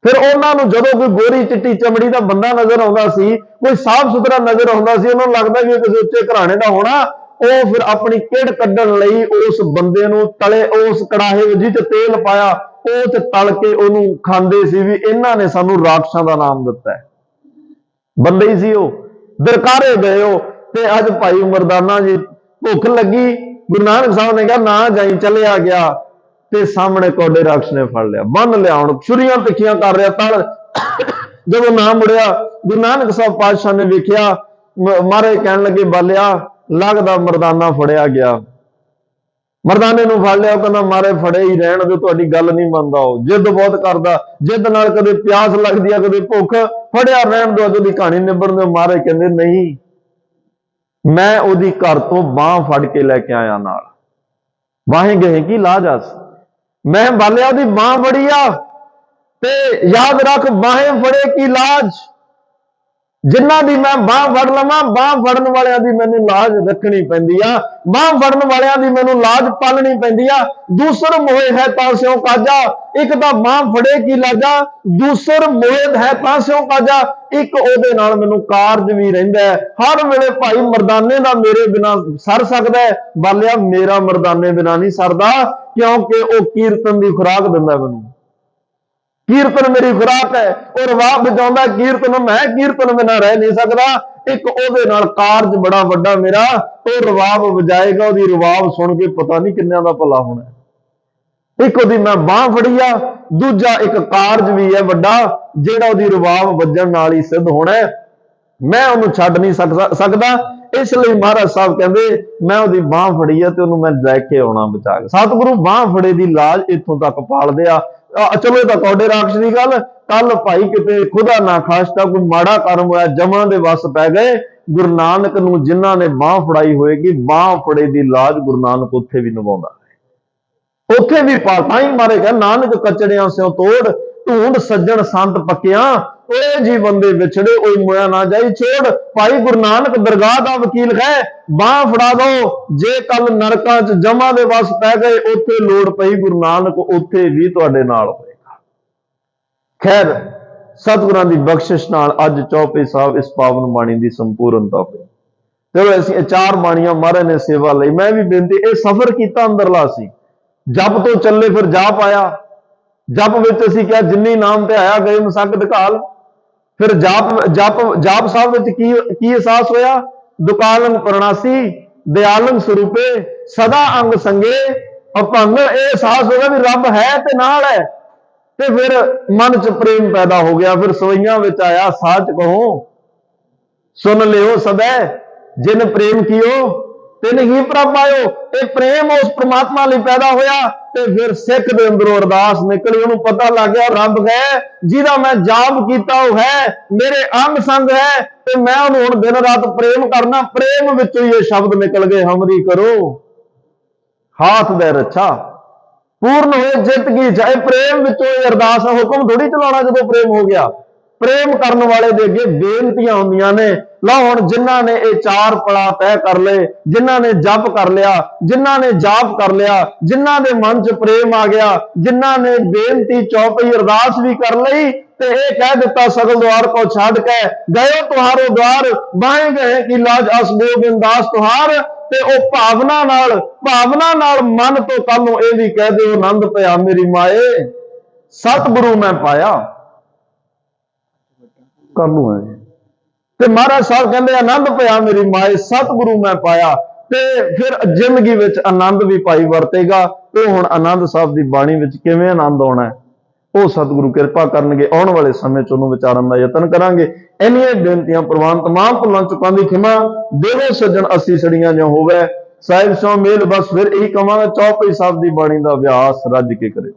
ਫਿਰ ਉਹਨਾਂ ਨੂੰ ਜਦੋਂ ਕੋਈ ਗੋਰੀ ਚਿੱਟੀ ਚਮੜੀ ਦਾ ਬੰਦਾ ਨਜ਼ਰ ਆਉਂਦਾ ਸੀ, ਕੋਈ ਸਾਫ਼ ਸੁਥਰਾ ਨਜ਼ਰ ਆਉਂਦਾ ਸੀ, ਉਹਨਾਂ ਨੂੰ ਲੱਗਦਾ ਵੀ ਕਿਸੇ ਉੱਚੇ ਘਰਾਣੇ ਦਾ ਹੋਣਾ। ਉਹ ਫਿਰ ਆਪਣੀ ਕਿਹੜ ਕੱਢਣ ਲਈ ਉਸ ਬੰਦੇ ਨੂੰ ਤਲੇ, ਉਸ ਕੜਾਹੇ ਵਿੱਚ ਤੇਲ ਪਾਇਆ, ਉਹ ਤੇ ਤਲ ਕੇ ਉਹਨੂੰ ਖਾਂਦੇ ਸੀ ਵੀ ਇਹਨਾਂ ਨੇ ਸਾਨੂੰ ਰਾਖਸ਼ਾਂ ਦਾ ਨਾਮ ਦਿੱਤਾ ਹੈ। ਬੰਦੇ ਹੀ ਸੀ ਉਹ, ਦਰਕਾਰੇ ਗਏ ਉਹ। ਤੇ ਅੱਜ ਭਾਈ ਮਰਦਾਨਾ ਜੀ ਭੁੱਖ ਲੱਗੀ, ਗੁਰੂ ਨਾਨਕ ਸਾਹਿਬ ਨੇ ਕਿਹਾ ਨਾ ਜਾਈ, ਚਲਿਆ ਗਿਆ, ਤੇ ਸਾਹਮਣੇ ਕੋਡੇ ਰਾਖਸ਼ ਨੇ ਫੜ ਲਿਆ, ਬੰਨ ਲਿਆ, ਹੁਣ ਛੁਰੀਆਂ ਤਿੱਖੀਆਂ ਕਰ ਰਿਹਾ ਤਲ। ਜਦੋਂ ਨਾ ਮੁੜਿਆ, ਗੁਰੂ ਨਾਨਕ ਸਾਹਿਬ ਪਾਤਸ਼ਾਹ ਨੇ ਵੇਖਿਆ, ਮਹਾਰਾਜ ਕਹਿਣ ਲੱਗੇ, ਬਾਲਿਆ ਲੱਗਦਾ ਮਰਦਾਨਾ ਫੜਿਆ ਗਿਆ। ਮਰਦਾਨੇ ਨੂੰ ਫੜ ਲਿਆ, ਉਹ ਕਹਿੰਦਾ ਮਹਾਰਾਜ ਫੜੇ ਹੀ ਰਹਿਣ ਦਿਓ, ਤੁਹਾਡੀ ਗੱਲ ਨਹੀਂ ਮੰਨਦਾ, ਉਹ ਜਿੱਦ ਬਹੁਤ ਕਰਦਾ, ਜਿੱਦ ਨਾਲ ਕਦੇ ਪਿਆਸ ਲੱਗਦੀ ਆ, ਕਦੇ ਭੁੱਖ, ਫੜਿਆ ਰਹਿਣ ਦਿਓ, ਉਹਦੀ ਕਹਾਣੀ ਨਿਬੜਨ ਦਿਓ। ਮਹਾਰਾਜ ਕਹਿੰਦੇ ਨਹੀਂ, ਮੈਂ ਉਹਦੀ ਘਰ ਤੋਂ ਬਾਹ ਫੜ ਕੇ ਲੈ ਕੇ ਆਇਆ ਨਾਲ। ਬਾहें ਗਏ ਕੀ ਲਾਜਾਸ, ਮੈਂ ਬਾਲਿਆ ਦੀ ਬਾਹ ਫੜੀ ਆ, ਤੇ ਯਾਦ ਰੱਖ ਬਾहें ਫੜੇ ਕੀ ਲਾਜ। ਜਿਨ੍ਹਾਂ ਦੀ ਮੈਂ ਬਾਹ ਫੜ ਲਵਾਂ, ਬਾਹ ਫੜਨ ਵਾਲਿਆਂ ਦੀ ਮੈਨੂੰ ਲਾਜ ਰੱਖਣੀ ਪੈਂਦੀ ਆ, ਬਾਹ ਫੜਨ ਵਾਲਿਆਂ ਦੀ ਮੈਨੂੰ ਲਾਜ ਪਾਲਣੀ ਪੈਂਦੀ ਆ। ਦੂਸਰ ਮੋਹਿ ਹੈ ਤਾਂ ਸਿਉ ਕਾਜਾ, ਇੱਕ ਤਾਂ ਬਾਹ ਫੜੇ ਕੀ ਲਾਜਾ, ਦੂਸਰ ਮੋਹਿਤ ਹੈ ਤਾਂ ਸਿਉ ਕਾਜਾ, ਇੱਕ ਉਹਦੇ ਨਾਲ ਮੈਨੂੰ ਕਾਰਜ ਵੀ ਰਹਿੰਦਾ ਹੈ। ਹਰ ਵੇਲੇ ਭਾਈ ਮਰਦਾਨੇ ਦਾ ਮੇਰੇ ਬਿਨਾ ਸਰ ਸਕਦਾ ਹੈ, ਬਾਲਿਆ ਮੇਰਾ ਮਰਦਾਨੇ ਬਿਨਾ ਨਹੀਂ ਸਰਦਾ, ਕਿਉਂਕਿ ਉਹ ਕੀਰਤਨ ਦੀ ਖੁਰਾਕ ਦਿੰਦਾ ਮੈਨੂੰ। ਕੀਰਤਨ ਮੇਰੀ ਖੁਰਾਕ ਹੈ, ਉਹ ਰਵਾਬ ਵਜਾਉਂਦਾ ਕੀਰਤਨ, ਮੈਂ ਕੀਰਤਨ ਬਿਨਾਂ ਰਹਿ ਨਹੀਂ ਸਕਦਾ। ਇੱਕ ਉਹਦੇ ਨਾਲ ਕਾਰਜ ਬੜਾ ਵੱਡਾ ਮੇਰਾ, ਉਹ ਰਵਾਬ ਵਜਾਏਗਾ, ਉਹਦੀ ਰਵਾਬ ਸੁਣ ਕੇ ਪਤਾ ਨਹੀਂ ਕਿੰਨਿਆਂ ਦਾ ਭਲਾ ਹੋਣਾ। ਇੱਕ ਉਹਦੀ ਮੈਂ ਬਾਹ ਫੜੀ ਆ, ਦੂਜਾ ਇੱਕ ਕਾਰਜ ਵੀ ਹੈ ਵੱਡਾ, ਜਿਹੜਾ ਉਹਦੀ ਰਵਾਬ ਵੱਜਣ ਨਾਲ ਹੀ ਸਿੱਧ ਹੋਣਾ। ਮੈਂ ਉਹਨੂੰ ਛੱਡ ਨਹੀਂ ਸਕਦਾ। ਇਸ ਲਈ ਮਹਾਰਾਜ ਸਾਹਿਬ ਕਹਿੰਦੇ, ਮੈਂ ਉਹਦੀ ਬਾਹ ਫੜੀ ਆ ਤੇ ਉਹਨੂੰ ਮੈਂ ਲੈ ਕੇ ਆਉਣਾ ਬਚਾ ਕੇ। ਸਤਿਗੁਰੂ ਬਾਹ ਫੜੇ ਦੀ ਲਾਜ ਇੱਥੋਂ ਤੱਕ ਪਾਲਦੇ ਆ। ਚਲੋ ਇਹ ਤਾਂ ਕੌਡੇ ਰਾਖਸ਼ ਦੀ ਗੱਲ। ਕੱਲ ਭਾਈ ਕਿਤੇ ਖੁਦਾ ਨਾ ਖਾਸਤਾ ਕੋਈ ਮਾੜਾ ਕਰਮ ਹੋਇਆ, ਜਮਾਂ ਦੇ ਵਸ ਪੈ ਗਏ, ਗੁਰੂ ਨਾਨਕ ਨੂੰ ਜਿਨ੍ਹਾਂ ਨੇ ਬਾਹ ਫੜਾਈ ਹੋਏਗੀ, ਬਾਹ ਫੜੇ ਦੀ ਲਾਜ ਗੁਰੂ ਨਾਨਕ ਉੱਥੇ ਵੀ ਨਿਭਾਉਂਦਾ ਹੈ, ਉੱਥੇ ਵੀ ਤਾਂ ਹੀ ਮਾਰੇ ਗਿਆ, ਨਾਨਕ ਕਚੜਿਆਂ ਸਿਓ ਤੋੜ, ਢੂੰਡ ਸੱਜਣ ਸੰਤ ਪੱਕਿਆਂ, ਉਹ ਜੀ ਬੰਦੇ ਵਿਛੜੇ ਉਹ ਮੋਇਆ ਨਾ ਜਾਈ ਛੋੜ। ਭਾਈ ਗੁਰੂ ਨਾਨਕ ਦਰਗਾਹ ਦਾ ਵਕੀਲ ਹੈ, ਬਾਹ ਫੜਾ ਦੋ, ਜੇ ਕੱਲ ਨਰਕਾਂ 'ਚ ਜਮਾਂ ਦੇ ਵਸ ਪੈ ਗਏ, ਉੱਥੇ ਲੋੜ ਪਈ ਗੁਰੂ ਨਾਨਕ ਉੱਥੇ ਵੀ ਤੁਹਾਡੇ ਨਾਲ ਹੋਏਗਾ। खैर सतगुरां दी बख्शिश नाल अज चौपई साहब इस पावन बाणी दी संपूर्णता होई। चलो ऐसी चार बाणियां महाराज ने सेवा लई। मैं भी बेनती, यह सफर किया अंदरला सी। जप तो चले फिर जाप आया। जप विच असीं क्या जिन्नी नाम ते आया गए मसकत घाल। फिर जाप जाप जाप साहब विच की एहसास होया? दुकालंग प्रणासी दयालंग स्वरूपे सदा अंग संगे अभंग। एहसास होगा भी रब है ते नाल है। ते फिर मन च प्रेम पैदा हो गया। फिर सवैयां विच आया साच कहो सुन लियो सदै जिन प्रेम कियो तिन ही प्रभ आयो। ये प्रेम उस परमात्मा लिए पैदा होया। ते फिर सिख दे अंदरों अरदास निकली। उन्होंने पता लग गया रब है जिहदा मैं जाप कीता वो है मेरे अंग संग है। ते मैं उन्होंने हुण दिन रात प्रेम करना। प्रेम विचों ये शब्द निकल गए हमरी करो हाथ दे रच्छा पूर्ण हो जित की जाए। प्रेम विचों अरदास हुक्म थोड़ी चलाना। जो प्रेम हो गया प्रेम करने वाले दे अगे बेनतियां होंदियां ने। लो हुण जिन्हां ने ये चार पड़ा तय कर ले, जिन्हां ने जप कर लिया, जिन्हां ने जाप कर लिया, जिन्हां दे मन च प्रेम आ गया, जिन्हां ने बेनती चौपई अरदास भी कर लई ते ये कह दिता सगल द्वार को छड़ के गयो तुहारो द्वार बाएं गए कि लाज अस गोबिंदास तुहार। ते ओ भावना नाल मन तो कल नूं ये भी कह दे आनंद पिया मेरी माए सतगुरु मैं पाया। कल नूं है ते महाराज साहब कहते आनंद पिया मेरी माए सतगुरु मैं पाया। ते फिर जिंदगी विच आनंद भी पाई वरतेगा। तो हुण आनंद साहब की बाणी विच किवें आनंद आउणा है वो सतगुरु किरपा करनगे। आउण वाले समय च उहनूं विचारन दा यतन करांगे। इन्नियां बेनतियां प्रवान तमाम भुलां चुकां दी खिमा देवो सज्जण अस्सी सड़ियां जो होवे साहिब सो मेल। बस फिर यही कहांगा चौपई साहब की बाणी का अभ्यास रज के करियो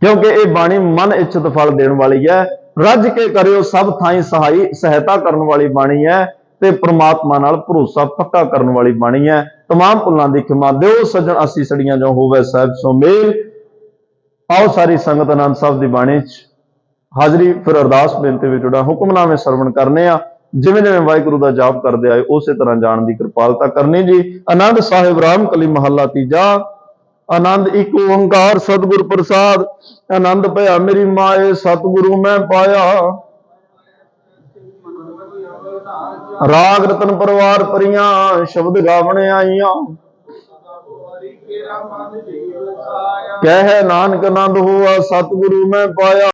क्योंकि ये बाणी मन इच्छित फल देने वाली है। रज के करियो सब थाई सहाई सहायता करने वाली बाणी है ते परमात्मा नाल भरोसा पक्का करने वाली बाणी है। तमाम भुलां दी खिमा देवो सज्जण अस्सी सड़ियां जो होवे साहिब सो मेल। आओ सारी संगत आनंद साहब की बाणी हाजरी फिर अरदास बेनती में जुड़ा हुक्मनामे सरवण करने आ। जिवें जिवें वाहिगुरू का जाप करते आए उस तरह जान की कृपालता करनी जी। आनंद साहिब राम कली महला तीजा। आनंद एक ओंकार सतगुर प्रसाद। आनंद भया मेरी माए सतगुरु मैं पाया। राग रतन परिवार परियां शब्द गावने आईयां कह नानक आनंद हुआ सतगुरु मैं पाया।